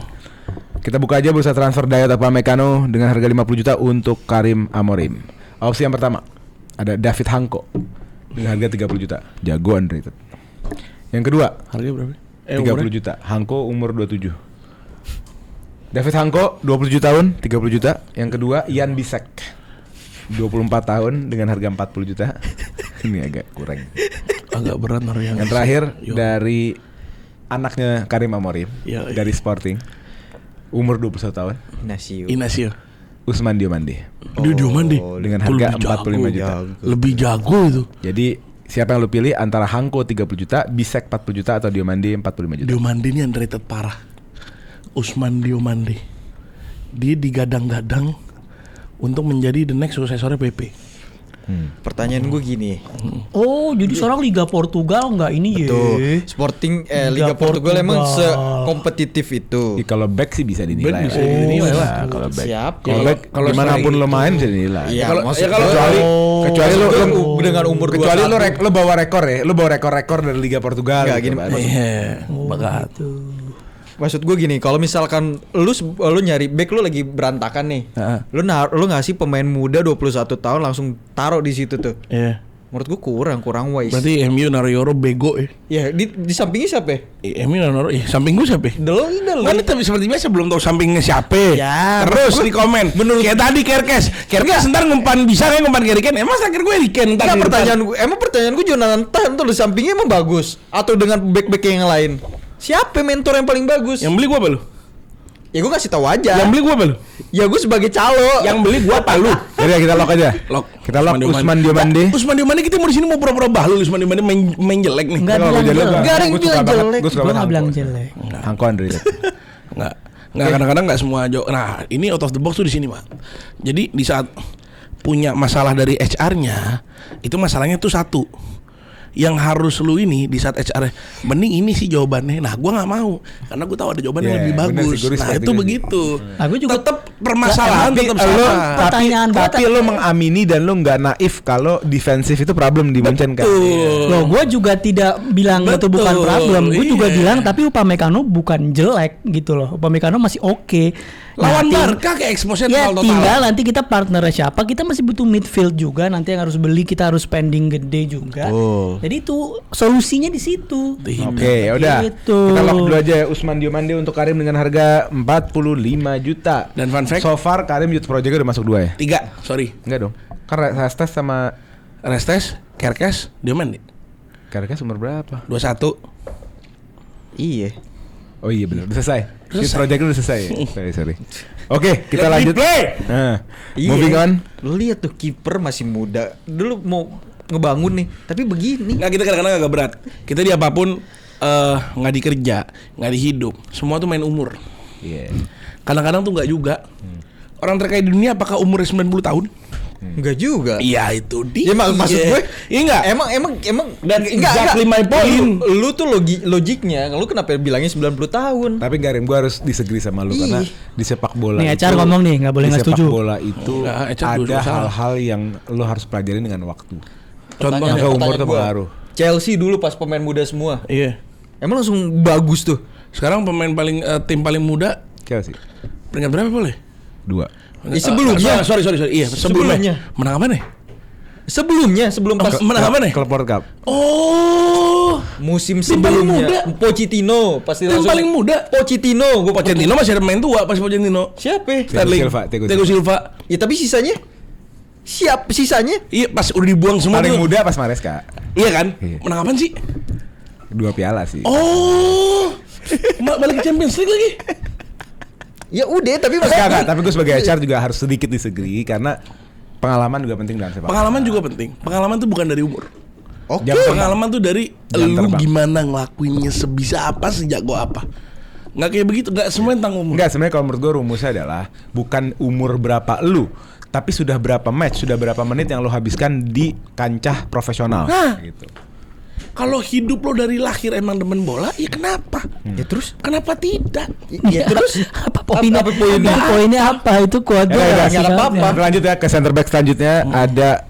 Kita buka aja bursa transfer Dayot Upamecano dengan harga 50 juta untuk Karim Amorim. Opsi yang pertama ada David Hanko dengan harga 30 juta. Jago underrated. Yang kedua, Harganya berapa? 30 juta. Hanko umur 27. David Hanko 27 tahun 30 juta. Yang kedua Jan Bisek 24 tahun dengan harga 40 juta. Ini agak kurang. Agak berat naruh Yang terakhir dari anaknya Karim Amorim dari Sporting. Umur 21 tahun. Inacio. Usman Diomande. Diomande dengan harga 45 juta. Lebih jago itu. Jadi siapa yang lu pilih antara Hanko 30 juta, Bisek 40 juta atau Diomande 45 juta? Diomande ini underrated parah. Usman Diomande. Dia digadang-gadang untuk menjadi the next suksesornya PP. Pertanyaan gue gini. Oh, jadi seorang Liga Portugal nggak ini ya? Betul. Sporting Liga Portugal emang sekompetitif itu. Kalau back sih bisa dinilai. Back bisa dinilai lah. Kalau back. Siap. Kalau back dimanapun lo main bisa dinilai. Iya, Kalau kecuali lo dengan umur kecuali lo bawa rekor ya, lo bawa rekor dari Liga Portugal. Nggak, gini, Iya, bakat. Maksud gue gini, kalau misalkan lu nyari back lu lagi berantakan nih. Lu ngasih pemain muda 21 tahun langsung taruh di situ tuh. Iya. Menurut gue kurang wise. Berarti MU naruh Euro bego ya. Ya, di sampingnya siapa? MU naruh samping gue siapa? Delon. Kan tapi seperti biasa belum tahu sampingnya siapa. Ya, terus di komen menurut kayak tadi Kerkes ntar ngumpan bisa kayak ngumpan Keriken. Emang terakhir gue Keriken ntar. Pertanyaan gue Jonathan Tah tuh di sampingnya emang bagus atau dengan back-back yang lain? Siapa mentor yang paling bagus? Yang beli gue apa lu? Ya gue kasih tahu aja. Yang beli gue apa lu? Ya gue sebagai calo. Yang beli gue apa lu? Jadi kita lock aja. Kita lock Usman Diomande. Usman Diomande kita mau di sini mau pura-pura bahlul. Usman Diomande main jelek nih. Enggak bilang jelek. Enggak ada yang bilang jelek. Gue nggak bilang jelek. Hanko Andre. Nggak kadang-kadang nggak semua jauh. Nah ini out of the box tuh di sini Pak. Jadi di saat punya masalah dari HR-nya itu masalahnya tuh satu. Yang harus lu ini di saat HR mending ini sih jawabannya. Nah gue nggak mau karena gue tahu ada jawaban yang lebih bagus. Nah itu begitu. Aku juga tetap permasalahan tetap sama. Pertanyaan tapi lo mengamini dan lo nggak naif kalau defensif itu problem di Munchen kan. Loh, gue juga tidak bilang itu bukan problem. Gue juga bilang tapi Upamecano bukan jelek gitu loh. Upamecano masih oke. Lawan Barca kayak expose ya, total. Tinggal nanti kita partnernya siapa. Kita masih butuh midfield juga. Nanti yang harus beli kita harus spending gede juga. Jadi itu solusinya di situ. Oke, ya udah. Gitu. Kita lock dulu aja Usman Diomande untuk Karim dengan harga 45 juta. Dan fun fact, so far Karim youth project udah masuk 2 ya? 3, sorry. Enggak dong. Kan Restes sama Restes, Kerkes, Diomande. Kerkes umur berapa? 21. Iya. Oh iya benar, udah selesai. Youth project udah selesai. Sorry. Oke, kita lanjut. Nah, moving on. Lu lihat tuh kiper masih muda. Dulu mau ngebangun nih, tapi begini. Nggak, kita kadang-kadang agak berat. Kita di apapun nggak di kerja, nggak di hidup. Semua tuh main umur. Iya. Kadang-kadang tuh nggak juga. Orang terkaya di dunia apakah umurnya 90 tahun? Enggak juga. Iya itu dia. Ya maksud gue, iya enggak. Emang Dan exactly my point. Lu tuh logiknya, lu kenapa bilangnya 90 tahun? Tapi Garim, gue harus disagree sama lu karena di sepak bola nih, itu, Ecar ngomong nih, nggak boleh nggak setuju. Di sepak bola itu ada hal-hal yang lu harus pelajarin dengan waktu. Contohnya umur tuh pengaruh. Chelsea dulu pas pemain muda semua. Iya. Emang langsung bagus tuh. Sekarang pemain paling tim paling muda Chelsea. peringkat berapa boleh? 2. Sebelumnya. Sorry. Iya, sebelumnya. Menang apa nih? Sebelum pas menang apa nih? Klub World Cup. Oh, musim tim paling sebelumnya. muda. Pochettino pasti tim langsung. paling muda. Pochettino masih ada main tua pas Pochettino. Siapa? Thiago Silva. Ya tapi sisanya? Sisanya? Iya, pas udah dibuang semua. Paling tuh. muda pas Maresca. Iya kan? Iya. Menang apaan sih? 2 piala sih. Oh, balik ke Champions League lagi. Ya udah, tapi tapi gue sebagai HR juga harus sedikit disagree karena pengalaman juga penting dalam sepak bola. Pengalaman juga penting. Pengalaman tuh bukan dari umur. Oke. Pengalaman tuh dari lu gimana ngelakuinnya, sebisa apa, sejago apa. Nggak kayak begitu, nggak semua tentang umur. Nggak, sebenarnya kalau menurut gue rumusnya adalah bukan umur berapa lu, tapi sudah berapa match, sudah berapa menit yang lu habiskan di kancah profesional. Gitu. Kalau hidup lo dari lahir emang demen bola, ya kenapa? Ya terus? Kenapa tidak? Ya terus? Apa poinnya? Poinnya apa? Itu kuat gue. Apa? Lanjut ya ke center back selanjutnya. Ada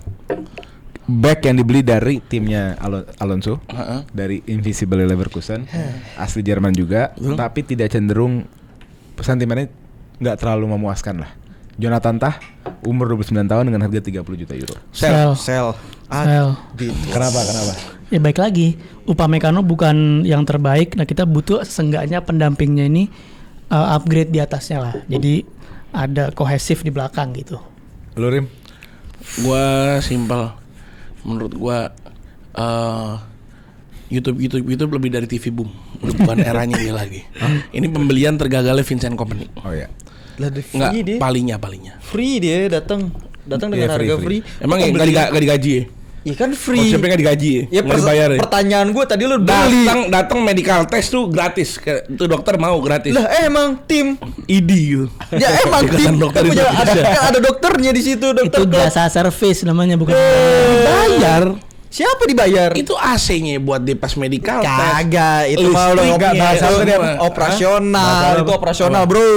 back yang dibeli dari timnya Alonso, dari Invisible Leverkusen, asli Jerman juga, tapi tidak cenderung sentimennya nggak terlalu memuaskan lah. Jonathan Tah, umur 29 tahun dengan harga 30 juta euro. Sell. Kenapa? Ya baik lagi, Upamecano bukan yang terbaik. Nah kita butuh seenggaknya pendampingnya ini upgrade di atasnya lah. Jadi ada kohesif di belakang gitu. Lu Rim? Gua simpel. Menurut gua YouTube lebih dari TV Boom. Udah bukan eranya dia lagi. Ini pembelian tergagalnya Vincent Kompany. Oh ya. Lah free Enggak, dia. palingnya. Free dia datang dengan Iya, harga free. free. Emang enggak digaji ya? Iya kan free. Konsepnya enggak digaji ya? Ya Nggak dibayar ya? pertanyaan gue tadi lu beli. Datang medical test tuh gratis. Tuh dokter mau gratis. Lah emang tim. ID gitu. Ya emang tim Ikatan dokter kan punya Indonesia. kan ada dokternya di situ Itu dokter. jasa service namanya bukan. Bayar. Siapa dibayar? Itu AC-nya buat dia pas medical test. Kagak, itu mah udah Listriknya, bahasa lu dia semua. operasional, Hah? itu operasional, Bro.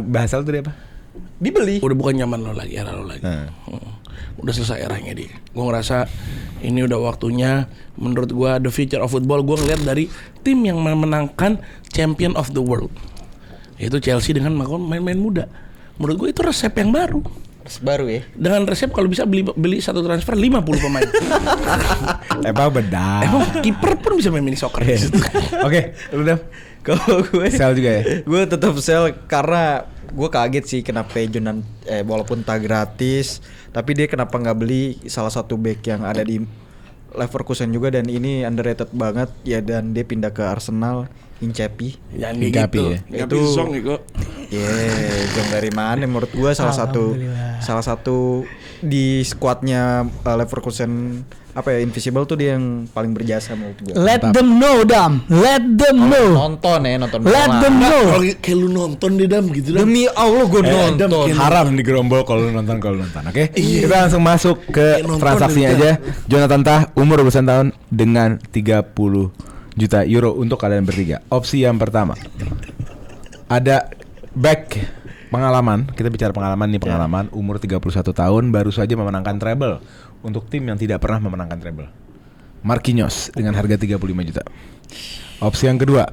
Bahasa lu tadi apa? Dibeli. Udah bukan nyaman lo lagi, era lo lagi. Udah selesai eranya dia. Gue ngerasa ini udah waktunya. Menurut gue the future of football, gue ngeliat dari tim yang memenangkan Champion of the World, yaitu Chelsea dengan main-main muda. Menurut gue itu resep yang baru. Baru ya. Dengan resep kalau bisa beli satu transfer 50 pemain. Emang benar. Emang kiper pun bisa main mini soccer. Oke, lu Dam. Kalau gue Sell juga ya? Gue tetap sell karena gue kaget sih kenapa Jonan walaupun tak gratis, tapi dia kenapa nggak beli salah satu back yang ada di Leverkusen juga dan ini underrated banget ya, dan dia pindah ke Arsenal, Incepi. Jangan Gapi gitu. ya? Gapi Itu- Song nih kok. Jong dari mana menurut gue salah satu di skuadnya Leverkusen apa ya, Invisible tuh dia yang paling berjasa menurut gue. Let them know, Dam. Let them know. Nonton Let them know. Kalau kayak lu nonton deh Dam gitu Dam. Demi Allah gue nonton. Haram digerombol kalau lu nonton. Oke. Kita langsung masuk ke Nonton transaksinya juga. aja. Jonathan Tah, umur 21 tahun dengan 30 juta euro untuk kalian bertiga. Opsi yang pertama, ada back pengalaman. Kita bicara pengalaman nih, pengalaman umur 31 tahun baru saja memenangkan treble untuk tim yang tidak pernah memenangkan treble. Marquinhos dengan harga 35 juta. Opsi yang kedua,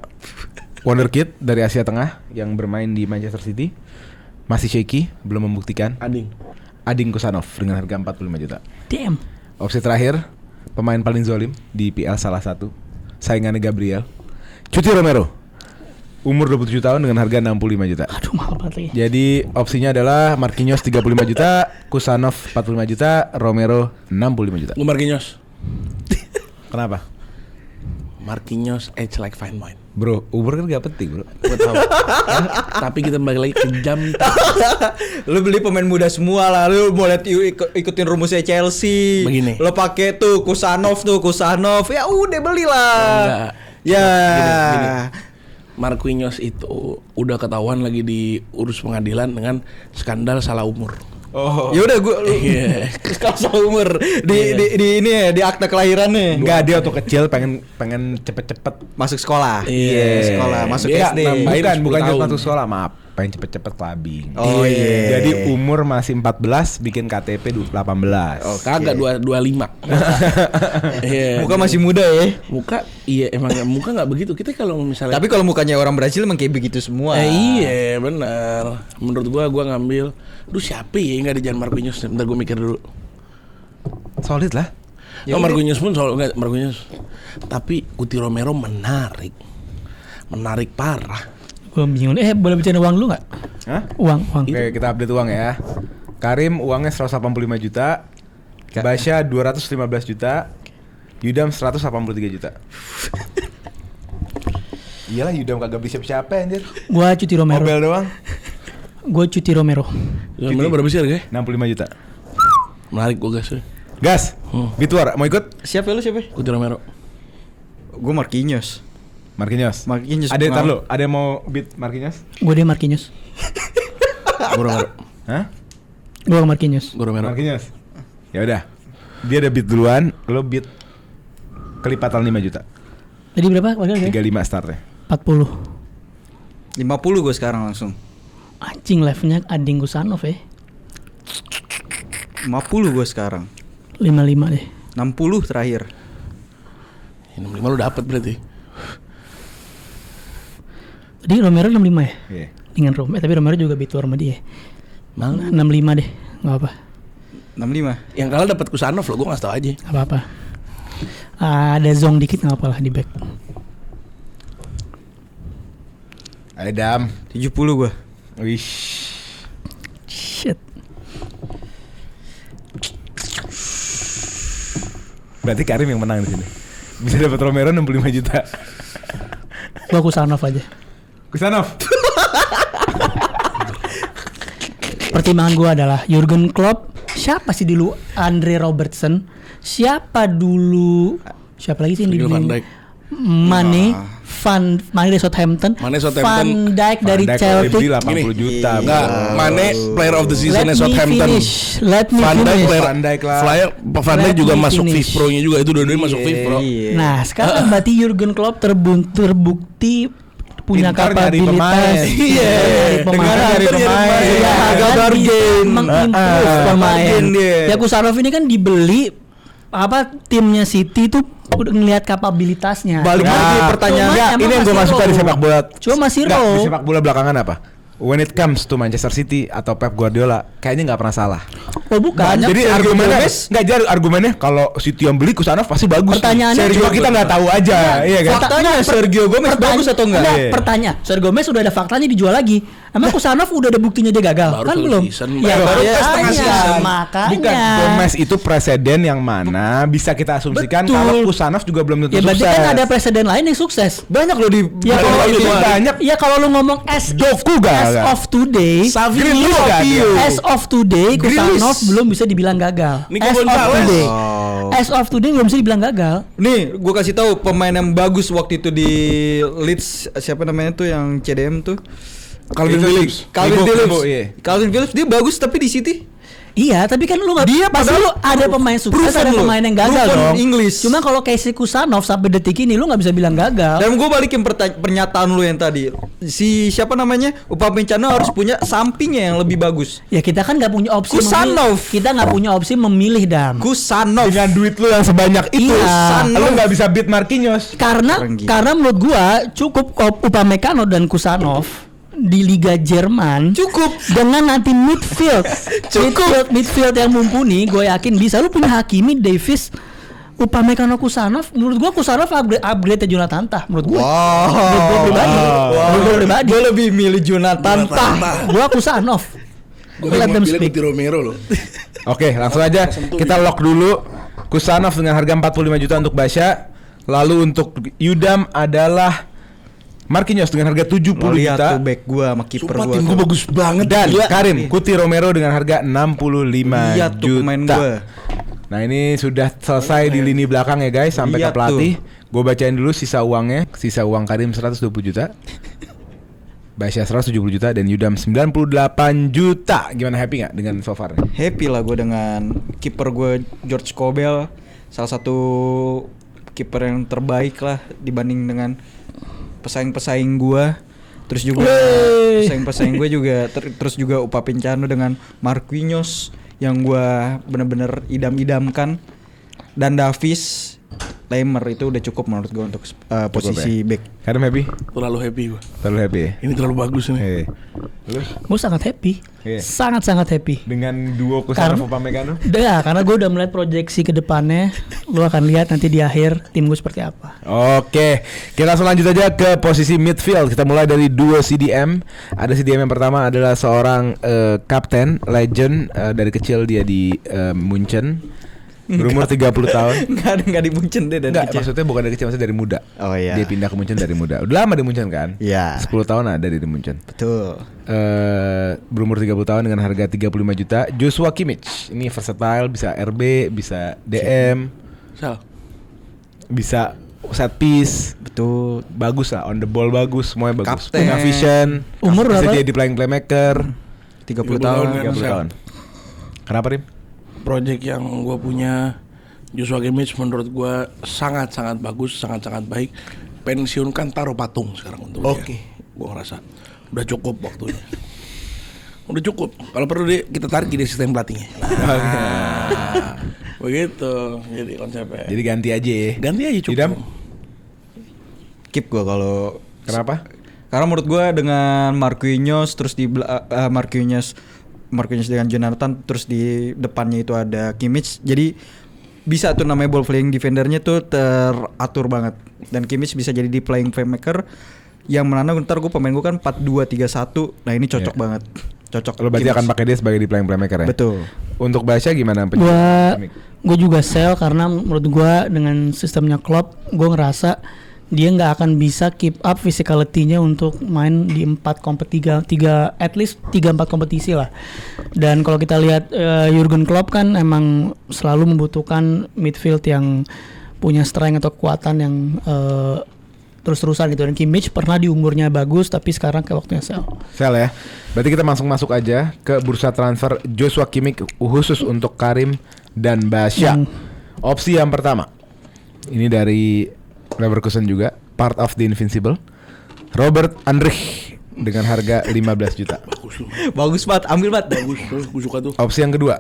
wonderkid dari Asia Tengah yang bermain di Manchester City, masih shaky, belum membuktikan. Ading Kusanov dengan harga 45 juta. Damn. Opsi terakhir, pemain paling zolim di PL salah satu, saingannya Gabriel, Cuti Romero, umur 27 tahun dengan harga 65 juta. Aduh, mahal banget lagi. Jadi opsinya adalah Marquinhos 35 juta, Kusanov 45 juta, Romero 65 juta. Gue Marquinhos. Kenapa? Marquinhos age like fine wine. Bro, umur kan gak penting bro. Gue tahu. Tapi kita balik lagi ke jam. Lu beli pemain muda semua lah. Lu mau lihat ikutin rumusnya Chelsea. Begini. Lo pakai tuh Kusanov. Ya udah belilah. Enggak. Ya. Gini. Marquinhos itu udah ketahuan lagi diurus pengadilan dengan skandal salah umur. Ya udah gue Iya. kalau umur di ini ya, di akta kelahirannya. Enggak, dia waktu kecil pengen cepet-cepet. Masuk sekolah. Iya. Sekolah, masuk Dia SD. nambahin Bukan 10 just tahun. masuk sekolah, maaf, pengen cepet-cepet clubbing. Oh iya. Jadi umur masih 14, bikin KTP 18. Kagak 25. Iya. Muka masih muda ya. Muka iya emang muka nggak begitu. Kita kalau misalnya Tapi kalau mukanya orang Brazil emang kayak begitu semua. iya benar. Menurut gua ngambil. Duh siapa ya nggak ada Jan Marquinhos. Bentar gua mikir dulu. Solid lah. Ya Marquinhos pun soal enggak Marquinhos. Tapi Cuti Romero menarik parah. Gue bingung. Boleh bicara uang dulu nggak? Hah? Uang. Oke, kita update uang ya. Karim uangnya 185 juta, Basya 215 juta, Yudam 183 juta. Iyalah Yudam kagak beli siapa-siapa anjir. Gue Cuti Romero. Mobil doang. Gue Cuti Romero. Romero berapa sih harganya? 65 juta. Menarik gua gas. Gas. Bituar mau ikut? Siapa lu siapa? Cuti Romero. Gue Marquinhos. Marquinhos. Marquinhos. Ada tar lu, ada yang mau beat Marquinhos? Gue dia Marquinhos. Gua Romero. Hah? Gue Marquinhos. Gua Romero. Marquinhos. Ya udah. Dia ada beat duluan, lo beat kelipatan 5 juta. Tadi berapa? Padahal 35 startnya. 40. 50 gue sekarang langsung. Anjing live-nya Ading Kusanov ya. 50 gue sekarang. 55 deh. 60 terakhir. 65 lu dapat berarti. Tadi Romero 65 ya? Iya. Dengan Romero, tapi Romero juga bituar sama dia. Mana? 65 deh. Enggak apa. 65. Yang kalah dapat Kusanov lo, gua nggak tahu aja. Enggak apa-apa. Ada zong dikit enggak apa-apa lah di back. Ayo Dam. 70 gua. Wish. Shit. Berarti Karim yang menang di sini. Bisa dapat Romero 65 juta. Gua Kusanov aja. Kusanov. Pertimbangan gua adalah Jurgen Klopp. Siapa sih dulu Andre Robertson? Siapa lagi sih yang Virgil dibeli? van Dijk. Mane dari Southampton. Van Dijk dari Chelsea. Dibeli 80 juta. Enggak, Mane player of the season Southampton. Let me Van Dijk finish. player Van Dijk lah. Van Dijk Let juga me masuk finish. FIF Pro-nya juga, itu dua-duanya masuk FIF Pro. Nah, sekarang berarti Jurgen Klopp terbukti punya Pintar nyari kapabilitas. pemain. Iya, Dengan nyari pemain. Iya, Agak dan bargain. bisa mengimprove pemain. Bargain dia. Ya Kusanov ini kan dibeli timnya City tuh udah ngelihat kapabilitasnya. Balik Nah, lagi pertanyaan. Cuma Enggak, emang ini yang gue masih gak suka di raw. sepak bola. Cuma masih Enggak, raw. di sepak bola belakangan apa? When it comes to Manchester City atau Pep Guardiola, kayaknya nggak pernah salah. Oh bukan. Jadi Sergio argumennya Gomez. nggak jadi argumennya kalau City yang beli Kusanov pasti bagus. Pertanyaannya cuma cuma- kita nggak tahu aja, iya kan? Faktanya Sergio Gomez bagus atau enggak? Iya. Pertanyaan, Sergio Gomez udah ada faktanya dijual lagi. Emang Kusanov udah ada buktinya dia gagal? Baru Kan satu belum. season, Ya baru makanya, setengah season. makanya. Bukan Gomez itu presiden yang mana bisa kita asumsikan Betul. kalau Kusanov juga belum tentu Ya berarti sukses. kan ada presiden lain yang sukses. Banyak loh di Ya kalau Banyak, lu banyak. ya kalau lu ngomong as Doku gagal. of today, Savinho Grealish gagal. as of today, Grealish. Kusanov belum bisa dibilang gagal. Nico As of Gonzalez. today, Oh. as of today belum bisa dibilang gagal. Nih, gue kasih tahu pemain yang bagus waktu itu di Leeds, siapa namanya tuh yang CDM tuh? Calvin Itu Phillips. Calvin Libo, Phillips. Libo, iya. Calvin Phillips dia bagus tapi di City. Iya, tapi kan lu nggak. Dia pasti padahal lu ada pemain sukses, proven ada lu. pemain yang gagal Proven dong. English. Cuma kalau Casey Kusanov sampai detik ini lu nggak bisa bilang gagal. Dan gue balikin pernyataan lu yang tadi. Si siapa namanya? Upamecano harus punya sampingnya yang lebih bagus. Ya kita kan nggak punya opsi. Kusanov. Kita nggak punya opsi memilih Dam. Kusanov. Dengan duit lu yang sebanyak itu, Iya. lu nggak bisa beat Marquinhos. Karena Keren gila. karena menurut gua cukup Upamecano dan Kusanov di Liga Jerman Cukup. dengan nanti midfield yang mumpuni, gue yakin bisa. Lu punya Hakimi, Davis, Upamecano, Kusanov. Menurut gua Kusanov upgrade Jonathan Tah. Menurut gua. Menurut gua pribadi. Menurut gua pribadi. Gue lebih milih Jonathan Tah. Gua Kusanov. Gue Let them pilih speak. Guti Romero loh. Oke, langsung aja kita lock dulu. Kusanov dengan harga 45 juta untuk Basya. Lalu untuk Yudam adalah Marquinhos dengan harga 70 Lihat juta. tuh back gue sama kiper Sumpah gue. tim gue bagus banget. Dan Gila. Karim Kuti Romero dengan harga 65 Lihat tuh juta. pemain gua. Nah ini sudah selesai di lini belakang ya guys, sampai ke Lihat pelatih. Gue bacain dulu sisa uangnya. Sisa uang Karim 120 juta. Basya 170 juta dan Yudam 98 juta. Gimana, happy nggak dengan so far? Happy lah gue dengan kiper gue George Kobel, salah satu kiper yang terbaik lah dibanding dengan pesaing-pesaing gue. Terus juga pesaing-pesaing gue juga terus juga Upamecano dengan Marquinhos yang gue bener-bener idam-idamkan, dan Davis, Lemmer itu udah cukup menurut gue untuk posisi back. Karim happy? Terlalu happy gue. Terlalu happy ya? Ini terlalu bagus nih. Lu Gue sangat happy. Iya. Sangat-sangat happy. dengan duo Kusanov Upamecano? Udah, karena gue udah melihat proyeksi ke depannya. Lu akan lihat nanti di akhir tim gue seperti apa. Oke, kita langsung lanjut aja ke posisi midfield. Kita mulai dari duo CDM. Ada CDM yang pertama adalah seorang kapten, legend, dari kecil dia di Munchen. Berumur 30 tahun. Enggak di Munchen deh dari Enggak, kecil. maksudnya bukan dari kecil, maksudnya dari muda. Oh iya. Dia pindah ke Munchen dari muda. Udah lama di Munchen kan? Iya. 10 tahun ada di Munchen. Betul. Berumur 30 tahun dengan harga 35 juta. Joshua Kimmich. Ini versatile, bisa RB, bisa DM, Sal. bisa set piece. Betul. Bagus lah, on the ball bagus, semuanya bagus. Kapten. Punya vision. Umur bisa berapa? jadi playing playmaker. 30 tahun tahun. kan. 30 tahun. Kenapa, Rim? Project yang gue punya, Joshua Kimmich menurut gue sangat-sangat bagus, sangat-sangat baik. Pensiunkan, taruh patung sekarang untuk Oke. dia. Gue ngerasa udah cukup waktunya. Udah cukup. Kalau perlu kita tarik di sistem pelatihnya. Nah, begitu. Jadi konsepnya. Jadi ganti aja ya. Ganti aja cukup. Idam? Keep gua kalau Kenapa? karena menurut gua dengan Marquinhos terus di Marquinhos dengan Jonathan, terus di depannya itu ada Kimmich. Jadi bisa tuh namanya ball playing defendernya tuh teratur banget, dan Kimmich bisa jadi di playing playmaker. yang menandang ntar gue pemain gue kan 4-2-3-1. Nah ini cocok banget. Cocok. Lo berarti akan pakai dia sebagai di playmaker ya? Betul. Untuk Basya gimana? Gue juga sell karena menurut gue dengan sistemnya Klopp, gue ngerasa dia nggak akan bisa keep up physicality-nya untuk main di 4 at least 3-4 kompetisi lah. Dan kalau kita lihat Jurgen Klopp kan emang selalu membutuhkan midfield yang punya strength atau kekuatan yang terus-terusan gitu. Dan Kimmich pernah di umurnya bagus tapi sekarang kayak waktunya sell ya. Berarti kita langsung masuk aja ke bursa transfer Joshua Kimmich khusus untuk Karim dan Basya. Opsi yang pertama, ini dari Leverkusen juga, part of the Invincible, Robert Andrich dengan harga 15 juta. Bagus banget, ambil banget. Bagus, gue suka tuh. Opsi yang kedua,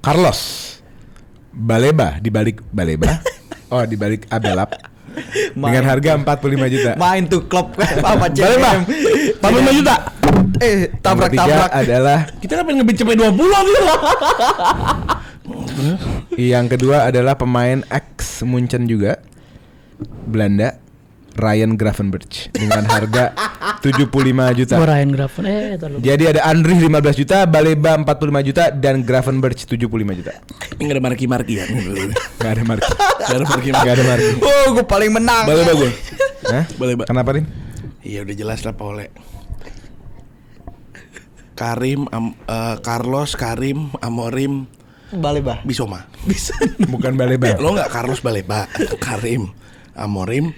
Carlos Baleba dibalik Baleba. di balik Abelap dengan harga 45 juta. Main tuh klub apa Baleba 45 juta. Tabrak-tabrak adalah Kita kan pengen ngebit sampai 20 gitu. Yang kedua adalah pemain ex Munchen juga, Belanda, Ryan Gravenberch dengan harga 75 juta. Ryan Graven Jadi ada Andrich 15 juta, Baleba 45 juta dan Gravenberch 75 juta. Ini gak ada marki-marki ya. Gak ada marki. Gak ada marki. Oh gue paling menang. Baleba gue. Hah? Baleba. Kenapa Rin? Iya udah jelas lah Pak Ole. Carlos, Karim, Amorim, Baleba. Bisoma. Bukan Baleba. Lo nggak Carlos Baleba, Karim, Amorim,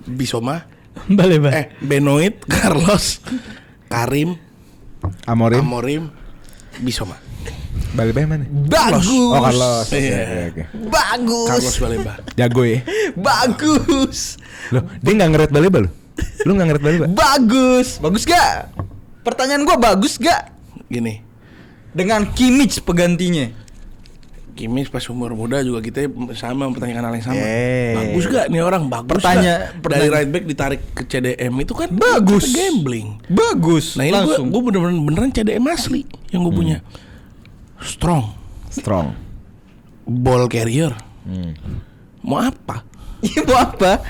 Bisoma, Baleba. Benoit, Carlos, Karim, Amorim, Bisoma. Baleba yang mana? Bagus. Oh Carlos. Iya. Oke. Bagus. Carlos Baleba. Jago ya. Bagus. Loh, dia nggak ngeret Baleba loh. Lu nggak ngeret Baleba? Bagus. Bagus gak? Pertanyaan gue bagus gak? Gini, Dengan Kimmich penggantinya. Kimmich pas umur muda juga kita sama mempertanyakan hal yang sama. Eh. Bagus gak nih orang? Bagus Pertanya- gak? Dari right back ditarik ke CDM itu kan Bagus. gambling. Bagus. Nah ini langsung. gue beneran CDM asli yang gue punya. Strong. Ball carrier. Mau apa? Iya mau apa?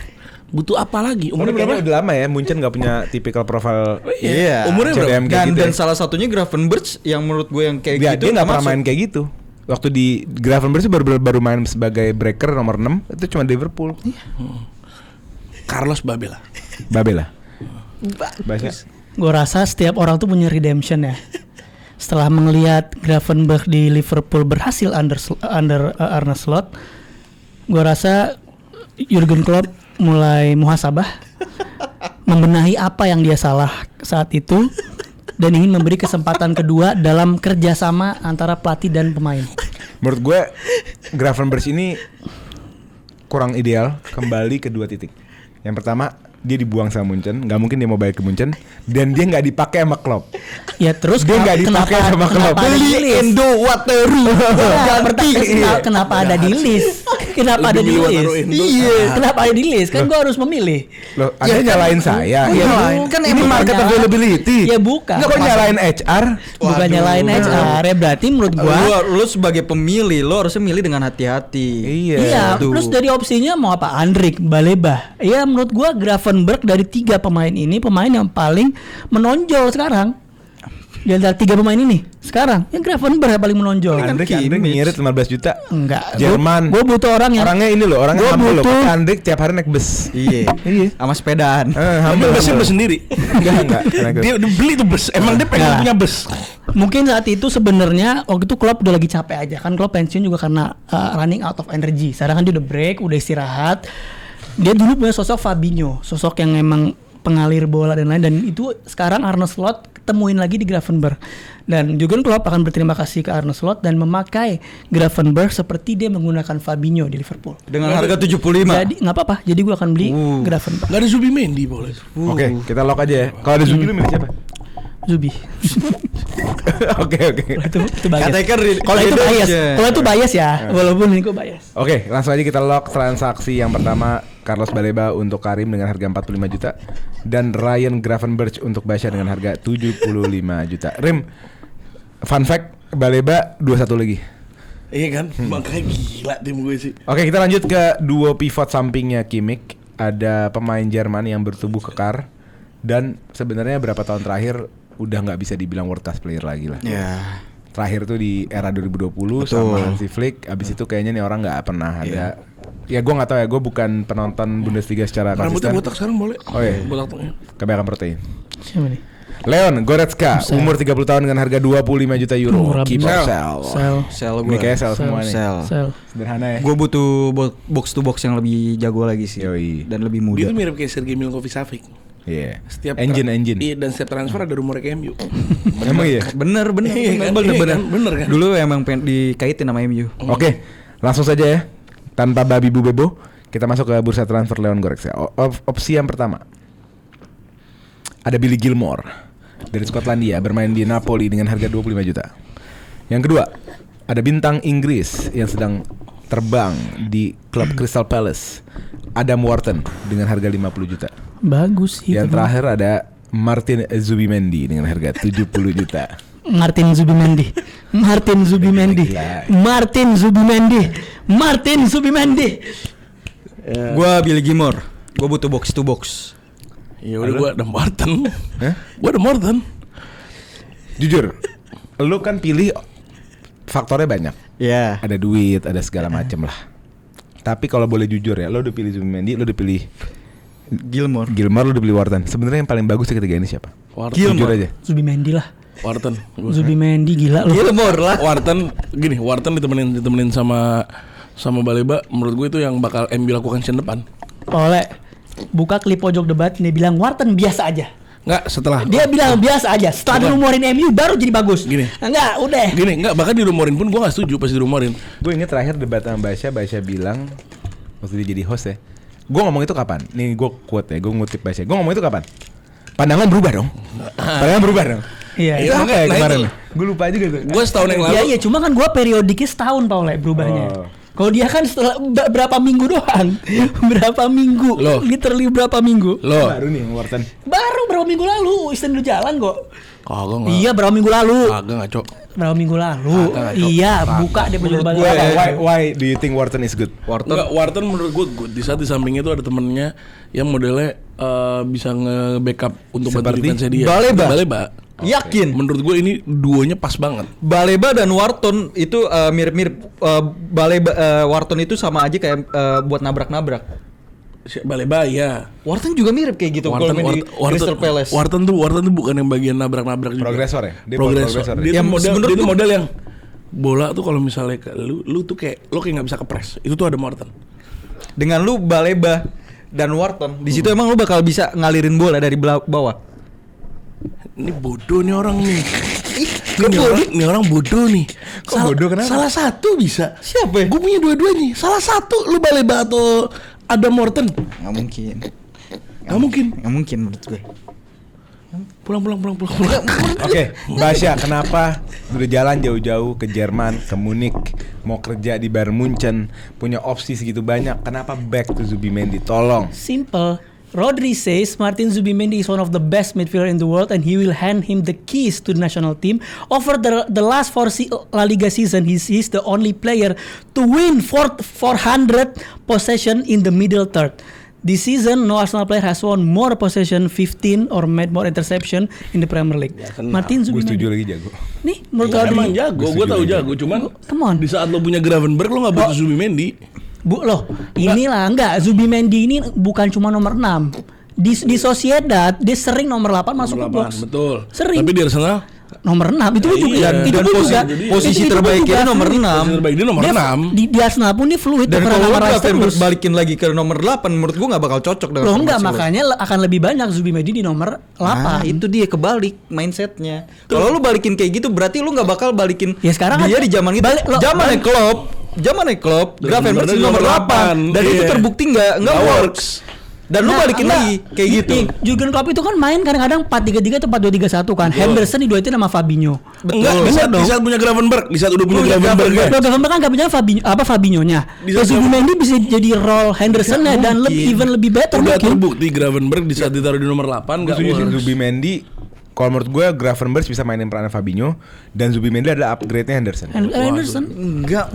Butuh apa lagi? Umurnya Umurnya berapa? udah lama ya, Munchen nggak punya tipikal profil. Iya. Umurnya berapa? CDM kayak Dan, gitu dan ya. salah satunya Gravenberch yang menurut gue yang kayak Dia gitu nggak pernah masuk. main kayak gitu. Waktu di Gravenberch sih baru main sebagai breaker nomor 6, itu cuma di Liverpool. Carlos Babela. Babela. Bagus. Gue rasa setiap orang tuh punya redemption ya. Setelah melihat Gravenberch di Liverpool berhasil under Arne Slot, gue rasa Jurgen Klopp mulai muhasabah, membenahi apa yang dia salah saat itu, dan ingin memberi kesempatan kedua dalam kerjasama antara pelatih dan pemain. Menurut gue Gravenberch ini kurang ideal kembali ke 2 titik. Yang pertama, dia dibuang sama Munchen, nggak mungkin dia mau balik ke Munchen, dan dia nggak dipakai sama Klopp. Ya terus Dia nggak dipakai sama Klopp. kenapa ada di Beli list? Endo Wateru. Ganti. Kenapa ada di list? Kenapa ada di Lebih milih list? Wataru Endo. Iya, kenapa ada di list? Kan gue harus memilih. Loh, Anda nyalain saya. Ya, Kan Ini emang market nyala- availability. Ya bukan. Nggak, kok nyalain HR? Bukan nyalain HR ya, berarti menurut gua Lu sebagai pemilih, lo harusnya milih dengan hati-hati. iya, Gitu. terus dari opsinya mau apa? Andrich, Baleba. Ya menurut gua Gravenberch dari 3 pemain ini pemain yang paling menonjol sekarang. Di antara 3 pemain ini sekarang, ya Gravenberch yang paling menonjol. Andrich ngirit 15 juta. Enggak. Jerman. Gua butuh orang yang Orangnya ini loh, orangnya Gua humble loh. butuh- Pakai Andrich tiap hari naik bus. Iya. Sama sepedaan. Ambil busnya bus sendiri. Enggak. Dia udah beli tuh bus. Emang dia pengen Nggak. punya bus. mungkin saat itu sebenarnya waktu itu Klopp udah lagi capek aja kan. Klopp pensiun juga karena running out of energy. Sekarang kan dia udah break, udah istirahat. Dia dulu punya sosok Fabinho, sosok yang emang pengalir bola dan lain, dan itu sekarang Arne Slot ketemuin lagi di Gravenberch. Dan Jurgen Klopp akan berterima kasih ke Arne Slot dan memakai Gravenberch seperti dia menggunakan Fabinho di Liverpool. Dengan harga 75. Jadi nggak apa-apa. Jadi gue akan beli Gravenberch. Gak ada Zubimendi boleh. Oke, kita lock aja ya. Kalau ada Zubi lu milih siapa? Zubi. Oke. itu bias. Katakan Kalau itu bias. Kalau itu bias ya. Walaupun ini gue bias. Oke, langsung aja kita lock transaksi yang pertama, Carlos Baleba untuk Karim dengan harga 45 juta dan Ryan Gravenberch untuk Basya dengan harga 75 juta. Rim, fun fact, Baleba 21 lagi. Iya kan? Makanya gila tim gue sih. Oke, kita lanjut ke duo pivot sampingnya Kimmich. ada pemain Jerman yang bertubuh kekar dan sebenarnya berapa tahun terakhir udah nggak bisa dibilang world class player lagi lah. Ya. Terakhir tuh di era 2020 sama Hansi Flick. Abis itu kayaknya nih orang nggak pernah ada. Ya gue nggak tahu ya, gue bukan penonton Bundesliga secara Rambutnya konsisten. botak sekarang boleh. Oh iya. Botaknya. Kebanyakan protein. Siapa nih? Leon Goretzka, umur 30 tahun dengan harga 25 juta euro. Murah Keeper banget. sell. Sel Ini gue. kayak sell semua nih. Sel. Sederhana ya. Gue butuh box to box yang lebih jago lagi sih. Yoi. Dan lebih Dia muda. tuh mirip kayak Sergei Milinkovic-Savic. Iya. Setiap Engine. Iya, dan setiap transfer ada rumornya ke MU. Emang iya. Bener. Iya kan? Bener kan? Dulu emang pengen dikaitin sama MU. Oke, langsung saja ya. Tanpa babi bu bebo, kita masuk ke bursa transfer Leon Goretzka. Opsi yang pertama, ada Billy Gilmore dari Skotlandia, bermain di Napoli dengan harga 25 juta. Yang kedua, ada bintang Inggris yang sedang terbang di klub Crystal Palace, Adam Wharton dengan harga 50 juta. Bagus sih. Yang terakhir ada Martin Zubimendi dengan harga 70 juta. Martin Zubimendi. Gue Billy Gilmore. Gue butuh box to box. Ya udah gua ada Morton. Hah? Gua ada Morton. Jujur, lu kan pilih faktornya banyak. Ya. Ada duit, ada segala macem lah. Tapi kalau boleh jujur ya, lo udah pilih Zubimendi, lo udah pilih Gilmore. Gilmore, lo udah pilih Wharton. Sebenarnya yang paling bagus di ketiga ini siapa? Wharton. Jujur aja. Zubimendi lah. Wharton. Zubimendi gila lu. Gilmore lah. Wharton gini, Wharton ditemenin sama Baleba, menurut gue itu yang bakal MU lakukan season depan. Oleh buka klip pojok debat, dia bilang Wharton biasa aja. Enggak, setelah Dia bilang biasa aja. Setelah dirumorin MU baru jadi bagus. Gini. Enggak, udah. Gini, enggak, bahkan dirumorin pun gue gak setuju pas dirumorin. Gue inget terakhir debat sama Basya bilang waktu dia jadi host ya. Gue ngomong itu kapan? Nih gue quote ya, gue ngutip Basya. Gue ngomong itu kapan? Pandangan berubah dong. Pandangan berubah dong. Iya. Itu apa ya nah kemarin? itu. Gue lupa juga tuh. Gue setahun yang lalu. Iya, iya, cuma kan gua periodiknya setahun Paul berubahnya. Oh. Kalau dia kan setelah berapa minggu doang. Berapa minggu? Loh. Literally berapa minggu? Loh, Baru nih Wharton. Baru berapa minggu lalu Isten udah jalan kok. kagak enggak. Iya, berapa minggu lalu? Kagak enggak, Cok. Berapa minggu lalu? Kagak, Cok. Iya, Kagak. buka dia Menurut baju gue, Why do you think Wharton is good? Enggak, Wharton menurut gue good. Di saat di sampingnya itu ada temennya yang modelnya bisa nge-backup untuk bantu Seperti defense dia. Baleba. Yakin. Menurut gue ini duonya pas banget. Baleba dan Wharton itu mirip-mirip. Baleba Wharton itu sama aja kayak buat nabrak-nabrak. Baleba ya. Wharton juga mirip kayak gitu kalau main di Crystal Palace. Wharton tuh bukan yang bagian nabrak-nabrak juga. Progresor ya? Dia Progresor. progresor ya? Dia Yang tuh model, menurut dia tuh gua- model yang bola tuh kalau misalnya ke lu tuh kayak nggak bisa kepres. Itu tuh ada Wharton. Dengan lu Baleba dan Wharton, di situ emang lu bakal bisa ngalirin bola dari bawah. Ini bodoh nih orang nih. Ini orang bodoh nih. Kok bodoh, kenapa? Salah satu bisa. Siapa ya? Gue punya dua-duanya. Salah satu lu Baleba atau ada Morton. Nggak mungkin. Nggak mungkin. Nggak mungkin menurut gue. Pulang. Oke, Basya, kenapa udah jalan jauh-jauh ke Jerman, ke Munich, mau kerja di Bayern Munchen, punya opsi segitu banyak, kenapa back to Zubimendi? Tolong. Simple. Rodri says Martin Zubimendi is one of the best midfielder in the world and he will hand him the keys to the national team. Over the last 4 La Liga season, he's the only player to win 400 possession in the middle third. This season, no Arsenal player has won more possession, 15 or made more interception in the Premier League. Martin Gue setuju Zubimendi. lagi jago. Nih, menurut Ya, emang Rodri. jago, gue tahu jago. Cuman Come on. di saat lo punya Gravenberg lo nggak butuh Zubimendi. Bu loh, inilah enggak Zubimendi ini bukan cuma nomor 6. Di Sociedad dia sering nomor 8 masuk ke box. Betul. Sering. Tapi di Arsenal Nomor 6 itu Iya, juga dan itu pun posisi- juga jadi Posisi itu terbaik juga dia nomor fluid. 6. posisi terbaik dia nomor Dia 6. di Arsenal pun dia fluid Dan pernah kalau sama lu Rice Gravenberg terus. balikin lagi ke nomor 8, menurut gua nggak bakal cocok dengan Loh enggak, formasi lu. makanya akan lebih banyak Zubimendi di nomor 8. Nah, itu dia kebalik mindsetnya. Kalau lu balikin kayak gitu, berarti lu nggak bakal balikin Ya, sekarang dia kan- di zaman itu. Zamannya Klopp, Gravenberg di nomor 8 dan itu Iya. terbukti nggak works. Dan lu balikin lagi kayak gitu. Jurgen Klopp itu kan main kadang-kadang 4-3-3 atau 4-2-3-1 kan. Henderson diduetin sama Fabinho. Enggak, di saat punya Gravenberg, di saat udah punya Punya Gravenberg. Gravenberg. Loh, Gravenberg kan gak punya Fabinho-nya. Di Terus saat- Zubimendi bisa jadi role Henderson Nggak dan mungkin. even lebih better Udah mungkin. terbukti Gravenberg di saat ditaruh di nomor 8 Gue enggak setuju sih, works. Zubimendi Kalau menurut gue Gravenberch bisa mainin peran Fabinho dan Zubimendi adalah upgrade-nya Henderson. Henderson. Enggak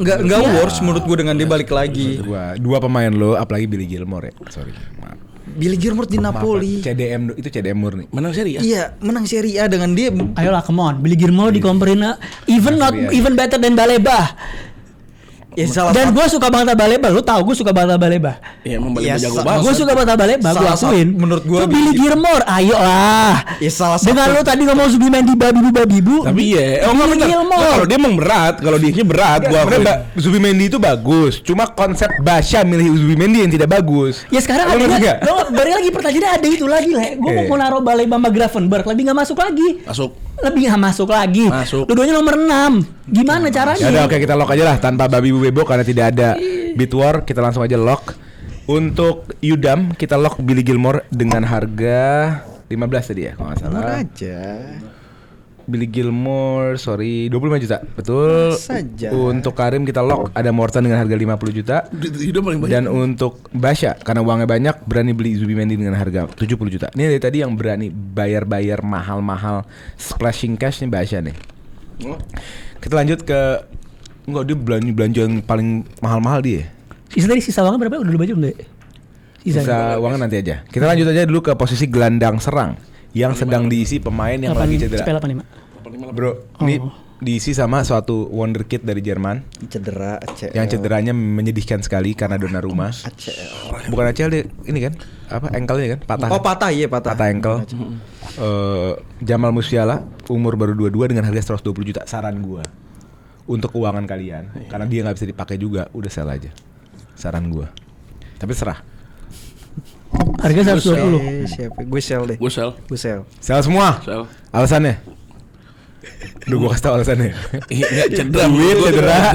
worse menurut gue dengan dia balik lagi. Dua pemain lo, apalagi Billy Gilmore ya. Sorry. Maaf. Billy Gilmore di Napoli. CDM itu CDM murni. Menang Serie A. Iya, menang Serie A dengan dia. Ayolah, come on. Billy Gilmore dikomperin even better than Baleba. Ya, Dan gue suka banget Baleba. Lu tahu gue suka banget Baleba. Iya, emang Baleba Ya, jago banget. Gue suka banget Baleba, gue akuin. Menurut gue Billy Gilmore, ayolah. Ya salah satu. Dengan lu tadi ngomong Zubimendi babibu. Tapi iya, Billy Gilmore. kalau dia emang berat, kalau dia berat, gua akuin. Zubimendi itu bagus, cuma konsep Basya milih Zubimendi yang tidak bagus. Ya sekarang Lu ngerti nggak? adanya, lo balik lagi pertanyaannya ada itu lagi Le. Gue mau naruh Baleba sama Gravenberch, lebih nggak masuk lagi. Lebih nggak masuk lagi. Dua-duanya nomor 6. Gimana caranya? Ya udah, oke, kita lock aja lah tanpa babi bu bebo karena tidak ada bid war, kita langsung aja lock. Untuk Udam kita lock Billy Gilmore dengan harga 15 tadi ya kalau nggak salah. Murah aja. Billy Gilmore, sorry, 25 juta. Betul. Saja. Untuk Karim kita lock ada Morton dengan harga 50 juta. Udah paling banyak. Dan untuk Basya karena uangnya banyak berani beli Zubimendi dengan harga 70 juta. Ini dari tadi yang berani bayar-bayar mahal-mahal splashing cash nih Basya nih. Kita lanjut ke dia belanja yang paling mahal-mahal dia. Sisa uangnya berapa? Udah lu baca belum deh? Sisa uangnya nanti aja. Kita lanjut aja dulu ke posisi gelandang serang yang sedang diisi pemain yang lagi cedera. CPL 85. Bro, ini diisi sama suatu wonderkid dari Jerman. Cedera ACL. Yang cederanya menyedihkan sekali karena Donnarumma. ACL. Bukan ACL dia ini kan? Apa ankle-nya kan? Patah. Oh, patah. Patah ankle. Jamal Musiala umur baru 22 dengan harga 120 juta. Saran gua untuk keuangan kalian karena dia nggak bisa dipakai juga, udah sell aja. Saran gua. Tapi serah. Harga 120. Siapa? Gue sell deh. Gue sell. Sell semua. Sell. Alasannya? Duh, gua kasih tau alasannya. Iya, cedera.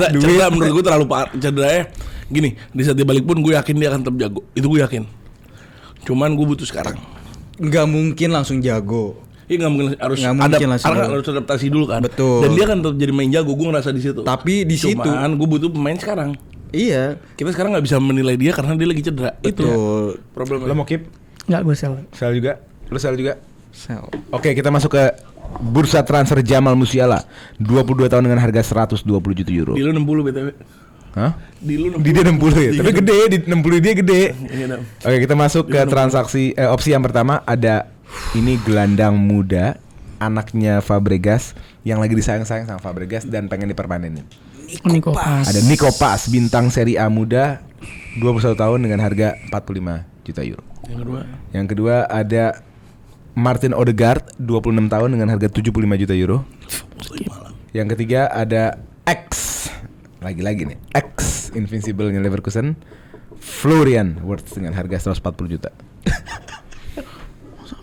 Cedera menurut gue terlalu cedera ya. Gini, di saat dia balik pun gue yakin dia akan tetap jago. Itu gue yakin. Cuman gue butuh sekarang. Nggak mungkin langsung jago. Iya, nggak mungkin harus harus adaptasi dulu kan. Betul. Dan dia kan tetap jadi main jago. Gue ngerasa di situ. Tapi di situ cuman gue butuh pemain sekarang. Iya. Kita sekarang nggak bisa menilai dia karena dia lagi cedera. Betul. Itu problemnya. Lo mau keep? Enggak, gue sell. Sell juga? Lo sell juga? Sell. Oke, kita masuk ke bursa transfer Jamal Musiala, 22 tahun dengan harga 120 juta euro. Di lu 60 BTW. Hah? Di lu 60. Di dia 60 ya. Tapi gede, di 60 dia gede. Iya, Oke, kita masuk ke transaksi opsi yang pertama. Ada ini gelandang muda, anaknya Fabregas yang lagi disayang-sayang sama Fabregas dan pengen dipermanenin. Nico Paz. Ada Nico Paz, bintang Serie A muda, 21 tahun dengan harga 45 juta euro. Yang kedua ada Martin Odegaard, 26 tahun dengan harga 75 juta euro. Yang ketiga ada X, lagi-lagi nih, X Invincible-nya Leverkusen, Florian Wirtz dengan harga 140 juta.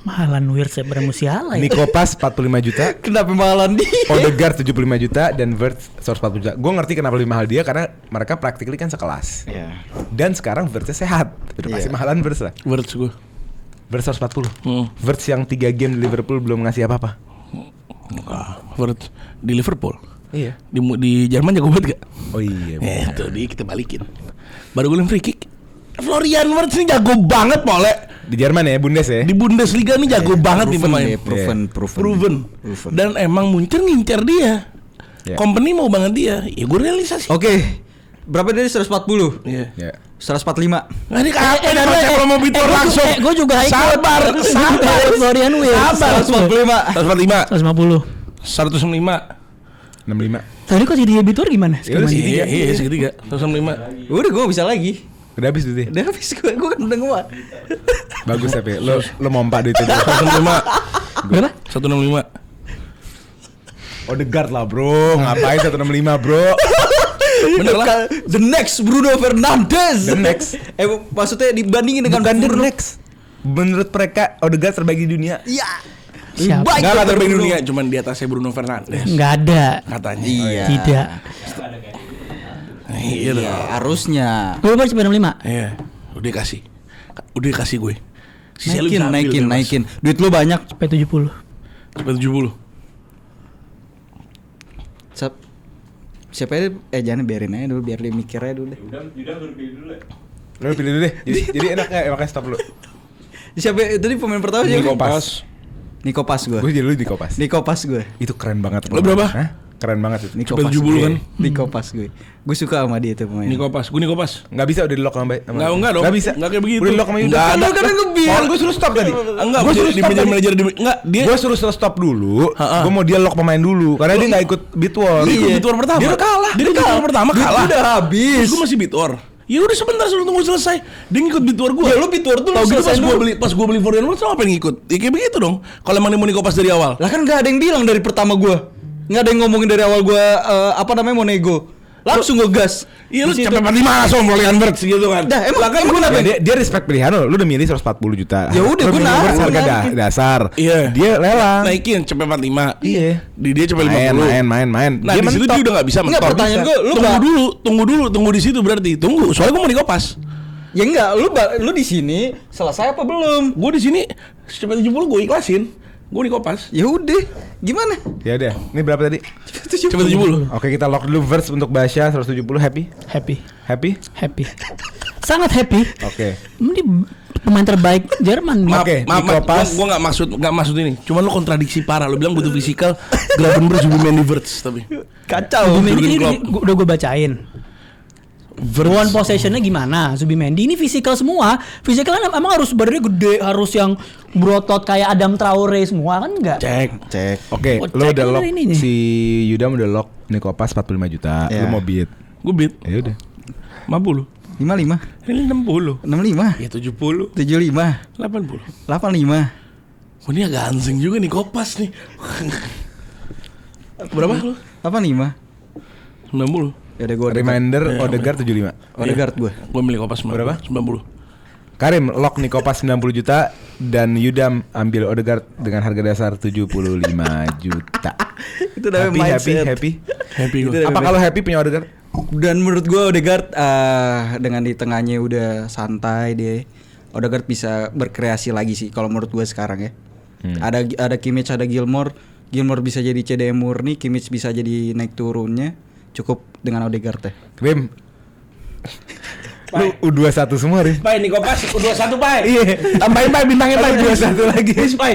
Mahalan Wirtz ya Musiala ya. Nico Paz 45 juta. Kenapa mahalan dia? Odegaard 75 juta dan Wirtz 140 juta. Gue ngerti kenapa lebih mahal dia karena mereka practically kan sekelas. Iya. Dan sekarang Wirtz sehat. Udah pasti mahalan Wirtz lah. Wirtz gue. Wirtz 140. Wirtz yang 3 game di Liverpool belum ngasih apa-apa. Wirtz di Liverpool. Iya. Di Jerman jago banget gak? Oh iya. Tuh kita balikin. Baru golin free kick. Florian Wirtz ini jago banget Mole. Di Jerman ya, Bundes ya. Di Bundesliga nih jago banget nih pemain. Proven. Dan emang Munchen ngincer dia. Company mau banget dia. Ya gue realisasi. Oke. Berapa dari 140? Iya. 145. Nah, ini kapan kalau mau bitor langsung. Gue juga ikut. Sabar. Florian Wirtz. 145. 145. 65. 165. Tadi kok jadi debitur gimana? Iya, segitiga. 165. Udah gue gak bisa lagi. Udah habis duitnya. Udah habis gue kan udah nguat. Bagus tapi lo mompa duit itu. 165. Berapa? 165. Odegaard lah bro, ngapain 165 bro? Bener lah. The next Bruno Fernandes. The next. Maksudnya dibandingin dengan Bukan the Bruno. next. Menurut mereka Odegaard terbaik di dunia. Iya. Siapa? Enggak lah terbaik di dunia, cuman di atasnya Bruno Fernandes. Enggak ada. Katanya. Iya. Tidak. Iya dong. Harusnya. Gue baru sampai 65. Iya. Udah kasih gue. Sisa lu bisa ambil, Naikin. Duit lu banyak. Sampai 70. Sampai 70. Siapa aja? Jangan biarin aja dulu, biar dia mikir aja dulu deh. Lo pilih dulu deh. Jadi enak ya, makanya stop dulu. Siapa tadi pemain pertama siapa? Nico Paz. Niko Pas gue. Gue jadi lu Niko Pas. Niko Pas gue. Itu keren banget. Lo berapa? Hah? Keren banget itu. Niko Cepet Pas 70 kan? Niko Pas gue. Gue suka sama dia tuh pemain. Niko Pas, gue Niko Pas. Nggak bisa udah di lock sama Enggak dong. Nggak bisa. Enggak kayak begitu. Udah di lock sama Yuda. Enggak ada. Kan ngebiar. Gue suruh stop tadi. Enggak, Gue gue suruh di stop tadi. manajer enggak dia. Gue suruh stop dulu. Ha-ha. Gue mau dia lock pemain dulu karena dia nggak ikut beat war. Dia ikut beat war pertama. Dia udah kalah. Dia ikut beat war pertama Duit kalah. udah habis. Gue masih beat war. Ya udah sebentar suruh tunggu selesai. Dia ngikut beat war gue. Ya lu beat war dulu, Tahu gitu selesai pas gue beli Foreign World, apa yang ngikut? Ya kayak begitu dong. Kalau emang dia mau Niko Pas dari awal. Lah kan gak ada yang bilang dari pertama gue. Nggak ada yang ngomongin dari awal gue mau nego. Langsung ngegas. Iya lu Di situ. capek mati masuk Florian Wirtz gitu kan. Dah, emang Lah kan gue Ya, dia respect pilihan lo. Lu udah milih 140 juta. Ya udah, Lu gua milih narik, Wirtz harga gua narik. dasar. Iya. Dia lelang. naikin cepet 45. Iya. Di dia cepet 50. Main. Nah di situ mentok. dia udah nggak bisa Enggak, mentok. pertanyaan Bisa. gue, lu tunggu di situ berarti. Tunggu, soalnya gue mau Niko Pas. Ya enggak, lu di sini selesai apa belum? Gue di sini cepet 70 gue ikhlasin. Gue Niko Pas. Ya udah, gimana? Ya udah. Ini berapa tadi? Cepet 70. Oke, kita lock dulu verse untuk Basya 170. Happy? Happy. Happy? Sangat happy. Oke. Ini pemain terbaik Jerman. Oke, Maaf, Niko Pas. gue nggak maksud ini. Cuman lo kontradiksi parah. Lo bilang butuh fisikal, Gravenberch lebih main di Wirtz tapi. Kacau. Zubimendi Jurgen ini udah gue bacain. One possessionnya gimana? Zubimendi ini fisikal semua. Fisikal kan emang harus badannya gede, harus yang berotot kayak Adam Traore semua kan enggak? Cek. Oke, Oh, lo cek udah ini lock dari ininya. si Yudam udah lock Niko Pas 45 juta. Ya. Lu mau beat? Gue beat Ya udah. 50. 55, Ini 60. 65, Ya 70. 75, 80. 85. Oh, ini agak anjing juga nih Kopas nih. Berapa lu? 85. 60. Ya udah gue Reminder Odegaard 75. Odegaard gue. Gue milih Kopas Berapa? 90. Karim lock Niko Pas 90 juta dan Yudam ambil Odegaard dengan harga dasar 75 juta. Itu namanya mindset. Happy. Happy Itu gue. udah Apa kalau happy punya Odegaard? Dan menurut gue Odegaard dengan di tengahnya udah santai dia. Odegaard bisa berkreasi lagi sih kalau menurut gue sekarang ya. Ada Kimmich, ada Gilmore. Gilmore bisa jadi CDM murni, Kimmich bisa jadi naik turunnya. Cukup dengan Odegaard ya. Rim. Lu U21 semua, Rim. Pai Niko Pas U21 Pai. Iya. Tambahin Pai bintangnya Pai U21 lagi. Pai.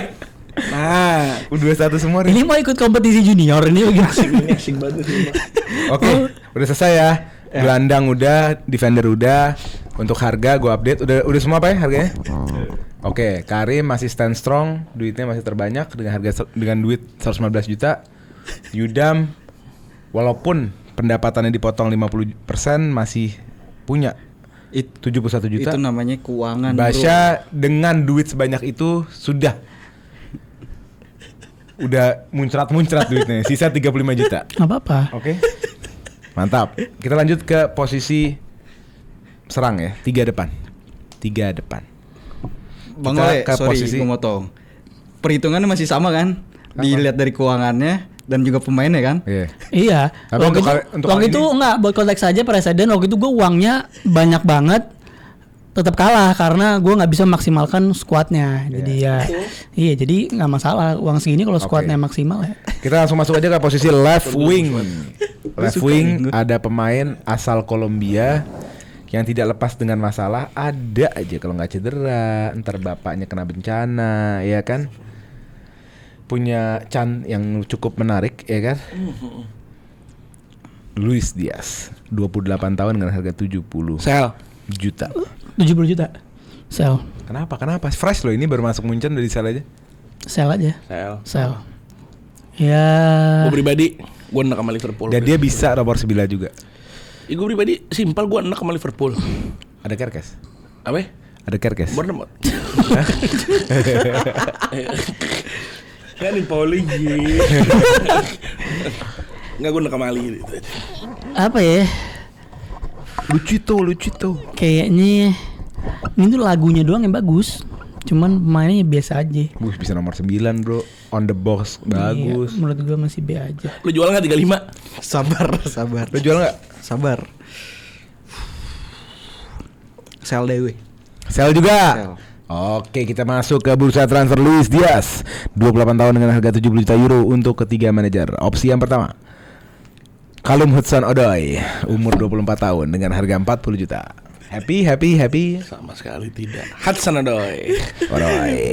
Nah, U21 semua, Rim. Ini mau ikut kompetisi junior ini bagaimana? Asik banget. Oke, udah selesai ya. Gelandang udah, defender udah. Untuk harga gua update udah semua apa ya harganya? Oke, Karim masih stand strong, duitnya masih terbanyak dengan duit 115 juta. Yudam walaupun pendapatannya dipotong 50% masih punya 71 juta. Itu namanya keuangan. Basya dengan duit sebanyak itu udah muncrat duitnya. Sisa 35 juta. Nggak apa-apa. Oke. Mantap. Kita lanjut ke posisi serang ya. 3 depan. Bang Kita Ole, ke sorry posisi- gue motong. Perhitungannya masih sama kan? Dilihat dari keuangannya dan juga pemainnya kan? Iya. Iya. Tapi Waktu untuk itu, kali- untuk waktu kali itu ini- enggak buat konteks aja presiden. Waktu itu gue uangnya banyak banget, tetap kalah karena gue nggak bisa maksimalkan squadnya. Jadi iya jadi nggak masalah uang segini kalau squadnya maksimal ya. Kita langsung masuk aja ke posisi left wing. Left wing ada pemain asal Kolombia yang tidak lepas dengan masalah. Ada aja kalau nggak cedera, ntar bapaknya kena bencana, ya kan? Punya Chan yang cukup menarik, ya kan? Luis Diaz, 28 tahun dengan harga 70 Sel. juta. 70 juta. Sell. Kenapa? Fresh loh, ini baru masuk Munchen dari sel aja. Sell aja. Sel. Sell. Ya. Gue pribadi, gue enak sama Liverpool. Dan dia bisa nomor 9 juga. Ya, gue pribadi simpel, gue enak sama Liverpool. Ada Kerkes. Apa? Ada Kerkes. Bournemouth. Kan Pauling gitu. Enggak, gue enak sama Ali gitu. Apa ya? Lucito. Kayaknya ini tuh lagunya doang yang bagus. Cuman pemainnya biasa aja. Bisa nomor 9 bro. On the box. Bagus. Iya, menurut gua masih B aja. Lu jual nggak 35? Sabar. Lo jual gak? Sabar. Sel Dewi. Sel juga. Sel. Oke, kita masuk ke bursa transfer Luis Diaz. 28 tahun dengan harga 70 juta euro untuk ketiga manajer. Opsi yang pertama, Callum Hudson-Odoi, umur 24 tahun dengan harga 40 juta. Happy. Sama sekali tidak. Hudson Odoi.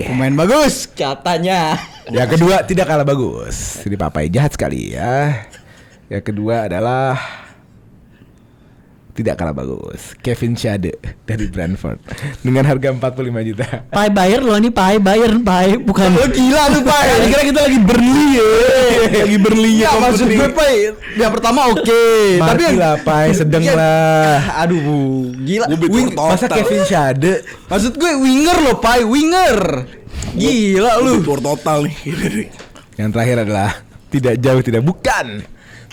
Pemain bagus katanya. Yang kedua tidak kalah bagus. Ini Papai jahat sekali ya. Yang kedua adalah tidak kalah bagus, Kevin Schade dari Brentford dengan harga 45 juta. Pai Bayern lo ini Pai bukan. Lo gila lu Pai. Kira kita lagi Burnley ya. Lagi Burnley ya. Maksud gue Pai, yang pertama oke. Tapi yang lah Pai sedang lah. Aduh, gila. Masa Kevin Schade? Maksud gue winger lo Pai, winger. Gila lu. Bor total nih. Yang terakhir adalah tidak jauh tidak bukan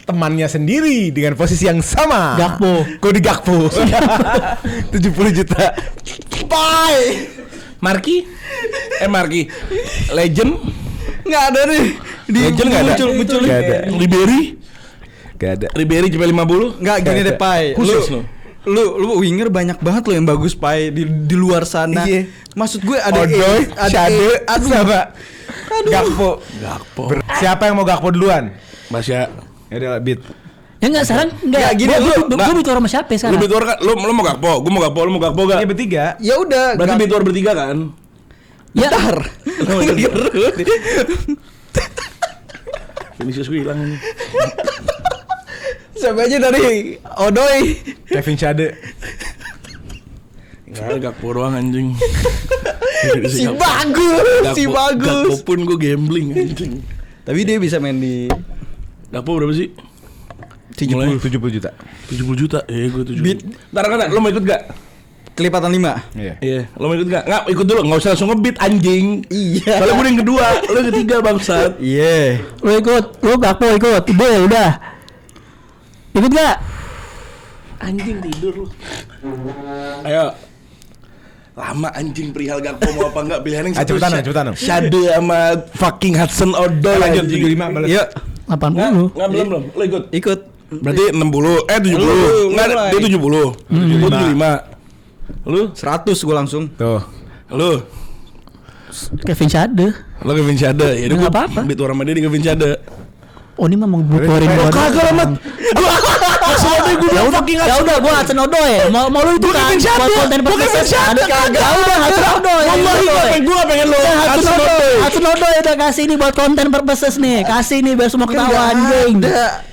temannya sendiri dengan posisi yang sama. Cody Gakpo. 70 juta. Pai. Marki. Legend. Nggak ada nih. Legend nggak ada. Muncul. Nggak ada. Ribery cuma 50. Nggak gini deh Pai. Khusus Lu winger banyak banget lo yang bagus Pai di luar sana. Iya. Maksud gue ada Odoi, Schade, sama Gakpo. Siapa yang mau Gakpo duluan? Basya. Ya udah beat. Ya enggak sekarang enggak gini, gue bicara sama siapa Lu sekarang? Bitor kan lu mau Gakpo, lu mau Gakpo gak? Ya bertiga. Ya udah. Berarti Bitor bertiga kan? Ya. Vinicius gue hilang ini. Siapa aja dari Odoi. Kevin Schade. Enggak, Gakpo doang anjing. Si bagus. Gakpo pun gue gambling anjing. Tapi dia bisa main di Gakpo berapa sih? 70 juta. 70 juta. Gue 70. Beat. Ntar, lo mau ikut gak? Kelipatan 5. Iya, lo mau ikut gak? Nggak, ikut dulu, gak usah langsung nge-beat anjing. Iya. Kalau gue yang kedua, lo yang ketiga bangsat. Iya. Lu Gakpo ikut. Udah. Ikut gak? Anjing tidur lu. Ayo. Lama anjing perihal Gakpo mau apa enggak pilihan yang satu. Cepetan. Schade sama fucking Hudson Odoi. Lanjut anjing. 75 balas. Yuk. 80. Enggak belum. Lo ikut. Ikut. Berarti 60. 70. Enggak, dia 70. 75. Lu 100 gue langsung. Tuh. Lu Kevin Schade. Lo Kevin Schade. Ya Nggak apa-apa. Beat orang sama dia di Kevin Schade. Oh ini mah mau butuhin Oh, kagak amat. Ya udah gua Hudson Odoi. Mau lu itu kan buat konten purposes. Ada kagak. Ya udah Hudson Odoi. Gue pengen lo Hudson Odoi udah kasih ini buat konten purposes nih. Kasih nih biar semua ketawa anjing.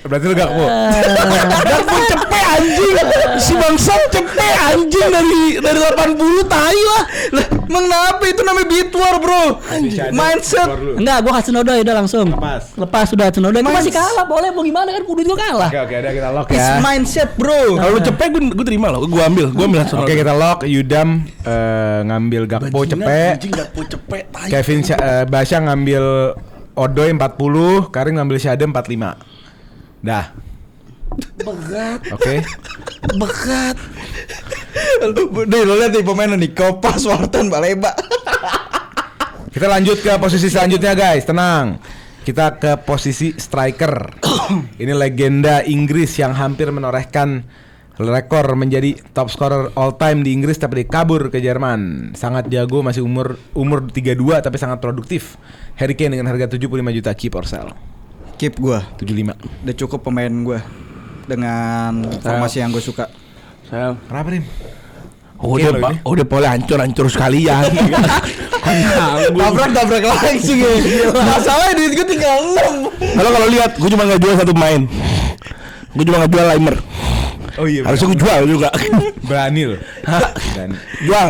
Berarti lu Gakpo. Gakpo cepet anjing. Si bangsa cepet anjing dari 80 tai lah. Lah, kenapa itu namanya beat war, bro? Mindset. Enggak, gua Hudson Odoi udah langsung. Lepas Sudah Hudson Odoi. Gua masih kalah, boleh mau gimana kan kudu gua kalah. Oke, ada kita lock It's ya. mindset, bro. Kalau lu cepet gue terima loh. Gue ambil Hudson Oke, Odoi. kita lock. Yudam ngambil Gakpo cepet. Anjing Gakpo cepet tai. Kevin Basya ngambil Odoi 40, Karim ngambil Schade 45. Dah. Berat. Oke. Berat. Nih lo lihat nih pemainnya nih, Kopas, Wartan, Baleba. Kita lanjut ke posisi selanjutnya guys. Tenang. Kita ke posisi striker. Ini legenda Inggris yang hampir menorehkan rekor menjadi top scorer all time di Inggris tapi kabur ke Jerman. Sangat jago, masih umur 32 tapi sangat produktif. Harry Kane dengan harga 75 juta, keep or sell. Keep gua. 75. Udah cukup pemain gua dengan formasi yang gue suka. Saya Kenapa Rim? udah boleh hancur sekalian. Tabrak langsung ya. Masalahnya duit gue tinggal 6. Kalau lihat, gue cuma nggak jual satu pemain. Gue cuma nggak jual Laimer. Oh iya. Harusnya gue jual juga. Berani loh. Berani. Jual.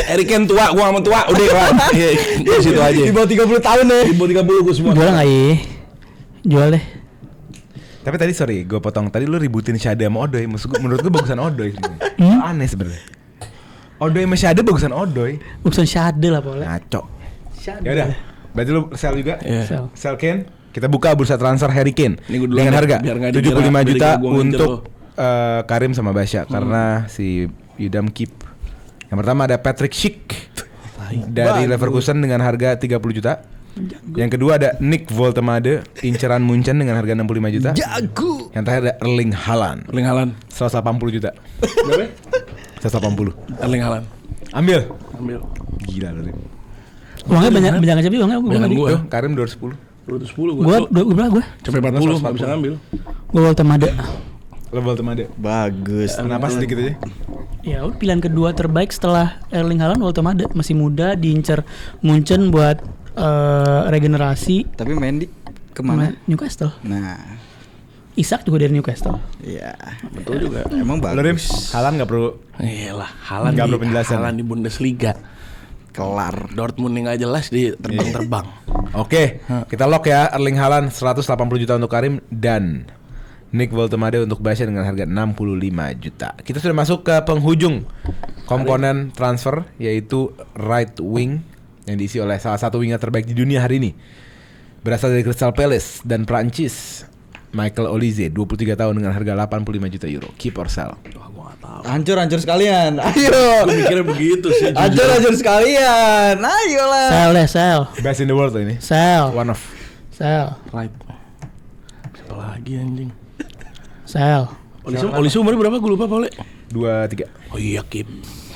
Harry Kane tua, gue nggak mau tua. Udah kan. Di situ aja. Di bawah 30 tahun ya. Di bawah 30 gue semua. Jual enggak ya? Jual deh. Tapi tadi sorry, gue potong. Tadi lu ributin Schade sama Odoi. Menurut gue bagusan Odoi sebenarnya. Aneh sebenarnya. Odoi sama Schade bagusan Odoi. Urusan Schade lah boleh. Ngaco. Ya udah. Berarti lu sell juga? Iya. Sell Kane. Kita buka bursa transfer Harry Kane Ini gua duluan dengan ya, harga biar nggak 75 dikira juta gua ngejar untuk lo. Karim sama Basya karena si Yudam keep. Yang pertama ada Patrick Schick dari Leverkusen dengan harga 30 juta. Yang kedua ada Nick Woltemade inceran Munchen dengan harga 65 juta. Jago. Yang terakhir ada Erling Haaland Erling Haaland. 180 juta. Berapa? 180. Erling Haaland. Ambil. Gila lu. Rim. Uangnya banyak aja uangnya. Banyak gua. Tuh, Karim 210. 210 Gua cepet 40 enggak bisa ngambil. Gua Woltemade. Woltemade. Bagus. Kenapa sedikit aja? Ya, pilihan kedua terbaik setelah Erling Haaland Woltemade, masih muda, diincer Munchen buat regenerasi. Tapi Mendy kemana? Newcastle. Nah, Isak juga dari Newcastle. iya. Betul juga. Emang Lo Rim, bagus. Haaland nggak perlu Iyalah, Haaland Nggak di perlu penjelasan. Haaland di Bundesliga. Kelar. Dortmund yang nggak jelas di terbang-terbang. Oke, kita lock ya. Erling Haaland 180 juta untuk Karim dan Nick Woltemade untuk Basya dengan harga 65 juta. Kita sudah masuk ke penghujung komponen transfer, yaitu right wing yang diisi oleh salah satu winger terbaik di dunia hari ini. Berasal dari Crystal Palace dan Prancis, Michael Olise, 23 tahun dengan harga 85 juta euro. Keep or sell? Wah, gua nggak tahu. Hancur sekalian. Ayo. Gue mikirnya begitu sih. Hancur sekalian. Ayolah. Sell deh, sell. Best in the world loh ini. Sell. One of. Sell. Right. Siapa lagi anjing? Sell. Olise umurnya berapa? Gue lupa, Pak. 2-3. Oh iya, Kip.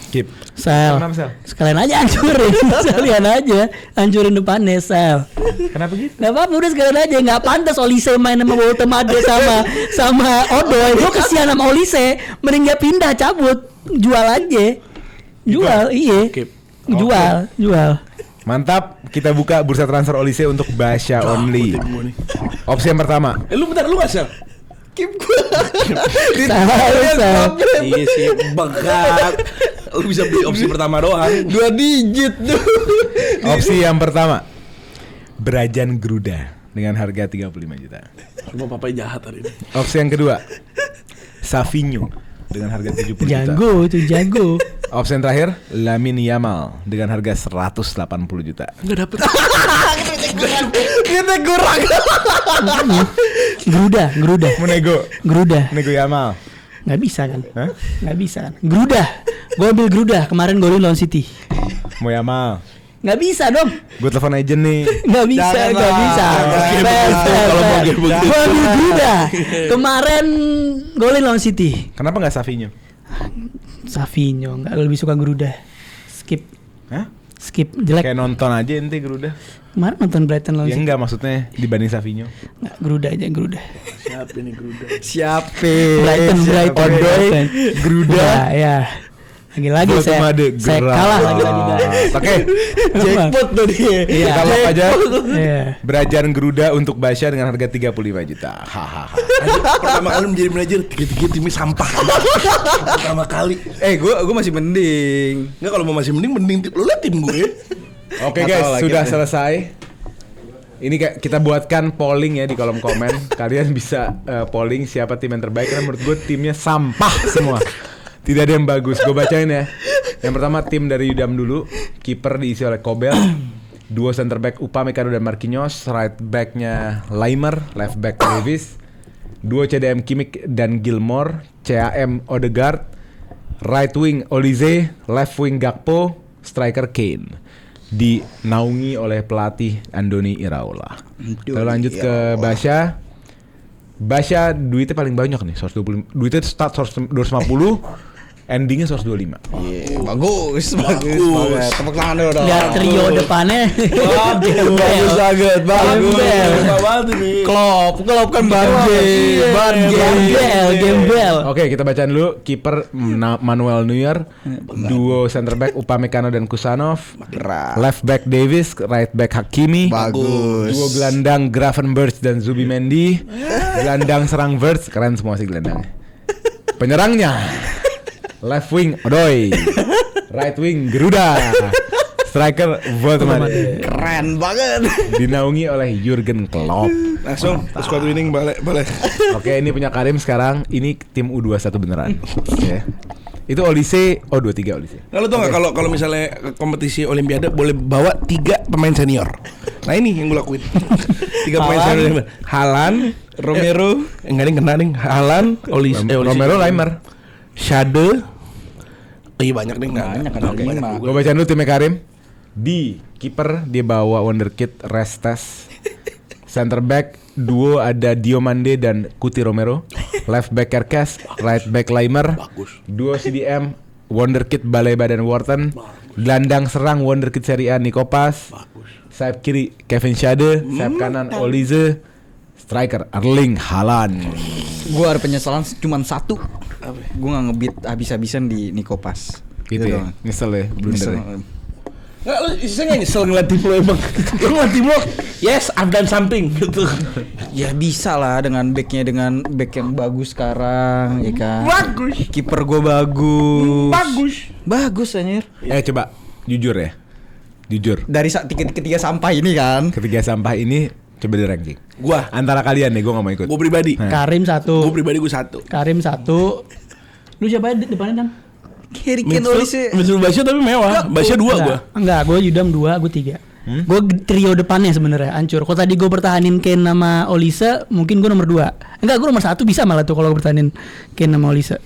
Keep. Sell. Kenapa sell? Sekalian aja hancurin. Sekalian aja hancurin depannya, sell. Kenapa gitu? Gak apa-apa, udah sekalian aja. Gak pantas Olise main sama Woltemade sama Odoi. Gue kesian sama Olise. Mending dia pindah, cabut, jual aja. Jual, iya. Keep. Jual. Mantap, kita buka bursa transfer Olise untuk Basya only. Ikutin gua nih. Opsi yang pertama, Lu bentar, lu nggak sel? Keep gua. Sell. Iya sih, bengkak. Lu bisa beli opsi pertama doang. 2 digit tuh. opsi yang pertama, Brajan Gruda dengan harga 35 juta. Semua papai jahat hari ini. Opsi yang kedua, Savinho dengan harga 70 juta. Jago. Opsi yang terakhir, Lamine Yamal dengan harga 180 juta. Enggak dapet. Kita kurang. Gruda. Mau nego Yamal. Nggak bisa kan? Hah? Nggak bisa kan? Gruda. Gue ambil Gruda kemarin golin lawan City. Mau Yamal. Nggak bisa dong. Gue telepon agent nih. Nggak bisa. Kalau mau kayak begitu. Gue ambil Gruda kemarin golin lawan City. Kenapa nggak Savinho? Savinho nggak, lebih suka Gruda. Skip Hah? jelek. Kayak nonton aja ente Gruda. Kemarin nonton Brighton lawan Ya City. enggak, maksudnya dibanding Savinho. Nggak, Gruda aja Gruda. Siapa ini Gruda? Siapa? Brighton. Odoi, Gruda, Ya. Lagi saya Gerrard. kalah lagi. Oke, Jackpot tuh dia. Iya. kita lock aja. Iya. Brajan Gruda untuk Basya dengan harga 35 juta. Hahaha. Pertama kali menjadi manajer, tiga-tiga timnya sampah. Pertama kali. Gua masih mending. Enggak, kalau mau masih mending lu liat tim gue. Oke Nggak guys, tahu lagi sudah deh. selesai. Ini kita buatkan polling ya di kolom komen. Kalian bisa polling siapa tim yang terbaik. Karena menurut gue timnya sampah semua. Tidak ada yang bagus. Gue bacain ya. Yang pertama tim dari Udam dulu. Kiper diisi oleh Kobel. Duo center back Upamecano dan Marquinhos. Right backnya Laimer. Left back Davis. Duo CDM Kimmich dan Gilmore. CAM Odegaard. Right wing Olise. Left wing Gakpo. Striker Kane. Dinaungi oleh pelatih Andoni Iraola. Kita lanjut ke Basya. Basya duitnya paling banyak nih, 120. Duitnya start 250, endingnya 125. Iya, bagus banget. Tepuk tangan dulu dong. Lihat trio depannya. Bagus banget, bagus. banget ini. Klop kan Gembel. Oke, kita bacain dulu. Kiper Manuel Neuer, duo center back Upamecano dan Kusanov, left back Davis, right back Hakimi, Bagus. duo gelandang Gravenberch dan Zubimendi, gelandang serang Verts, keren semua sih gelandangnya. Penyerangnya left wing Odoi, right wing Gruda, striker Woltemade. Keren banget. Dinaungi oleh Jurgen Klopp. Langsung squad winning balik. Oke, ini punya Karim sekarang. Ini tim U21 beneran. Oke. Itu Olise, 23 Olise. Nah, lu tau gak kalau misalnya kompetisi Olimpiade boleh bawa 3 pemain senior. Nah ini yang gue lakuin. 3 pemain senior. Haaland, Romero. enggak nih kena nih. Haaland, Olise, Romero, Laimer. Shade. Oh, iya banyak nih. Banyak, ada 5. Gue bacain dulu timnya Karim. Di kiper dia bawa wonderkid Restes. Center back duo ada Diomande dan Kuti Romero. Left back Kerkes, right back Laimer. Bagus. Duo CDM wonderkid Baleba dan Wharton. Gelandang serang wonderkid Serie A Nikopas. Bagus. Sayap kiri Kevin Schade, sayap kanan Olise, striker Erling Haaland. Gue ada penyesalan cuman satu. Gue nggak ngebit habis-habisan di Nikopas. Gitu ya. doang. Nyesel ya, blunder. Ya. Nggak, lu istilahnya nyesel ngeliat tim lo emang. Lu ngeliat tim lo, yes I've done something gitu. Ya bisa lah dengan back yang bagus sekarang, ya kan. Bagus. Kiper gue bagus anjir. Coba jujur ya. Jujur. Dari ketiga sampah ini kan. Ketiga sampah ini coba di ranking. Gua Antara kalian nih, gue gak mau ikut. Gue pribadi. Karim Gue 1. pribadi gue 1. Karim 1. Lu siapa depannya, Dang? Harry Kane Olise. Mitsul Basya tapi mewah. Basya 2 gue. Enggak, gue Yudam 2, gue 3. Gue trio depannya sebenarnya hancur. Kalau tadi gue pertahanin Kane sama Olise, mungkin gue nomor 2. Enggak, gue nomor 1 bisa malah tuh kalau gue pertahanin Kane sama Olise.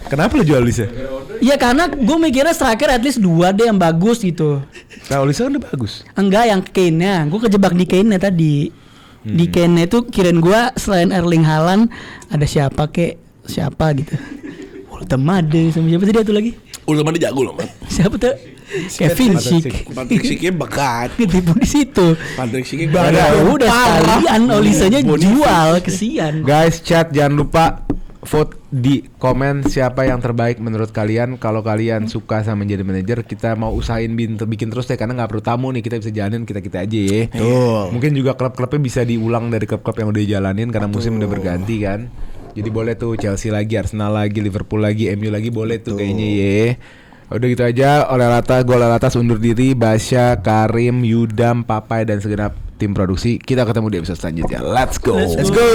Kenapa lu jual Olise? Iya karena gue mikirnya striker at least 2 deh yang bagus gitu. Nah, Olise kan udah bagus. Enggak, yang Kane-nya. Gue kejebak di Kane-nya tadi. Di Kane-nya itu kirain gue selain Erling Haaland ada siapa gitu. Ultimade sama siapa tadi satu lagi? Ultimate jago loh, man. Siapa tuh? Kevin Schick. Patrick Schick bakat. Ketipu di situ. Patrick Schick Udah sekalian Olisanya jual, kesian. Guys, chat jangan lupa vote di komen siapa yang terbaik menurut kalian. Kalau kalian suka sama menjadi manajer, kita mau usahain bikin terus deh, karena nggak perlu tamu nih, kita bisa jalanin kita aja ya. Mungkin juga klub-klubnya bisa diulang dari klub-klub yang udah dijalanin karena musim udah berganti kan. Jadi boleh tuh Chelsea lagi, Arsenal lagi, Liverpool lagi, MU lagi, boleh tuh kayaknya ya. Udah gitu aja. Gue Oleh Latas undur diri. Basya, Karim, Yudam, Papai dan segenap tim produksi. Kita ketemu di episode selanjutnya. Let's go. Let's go.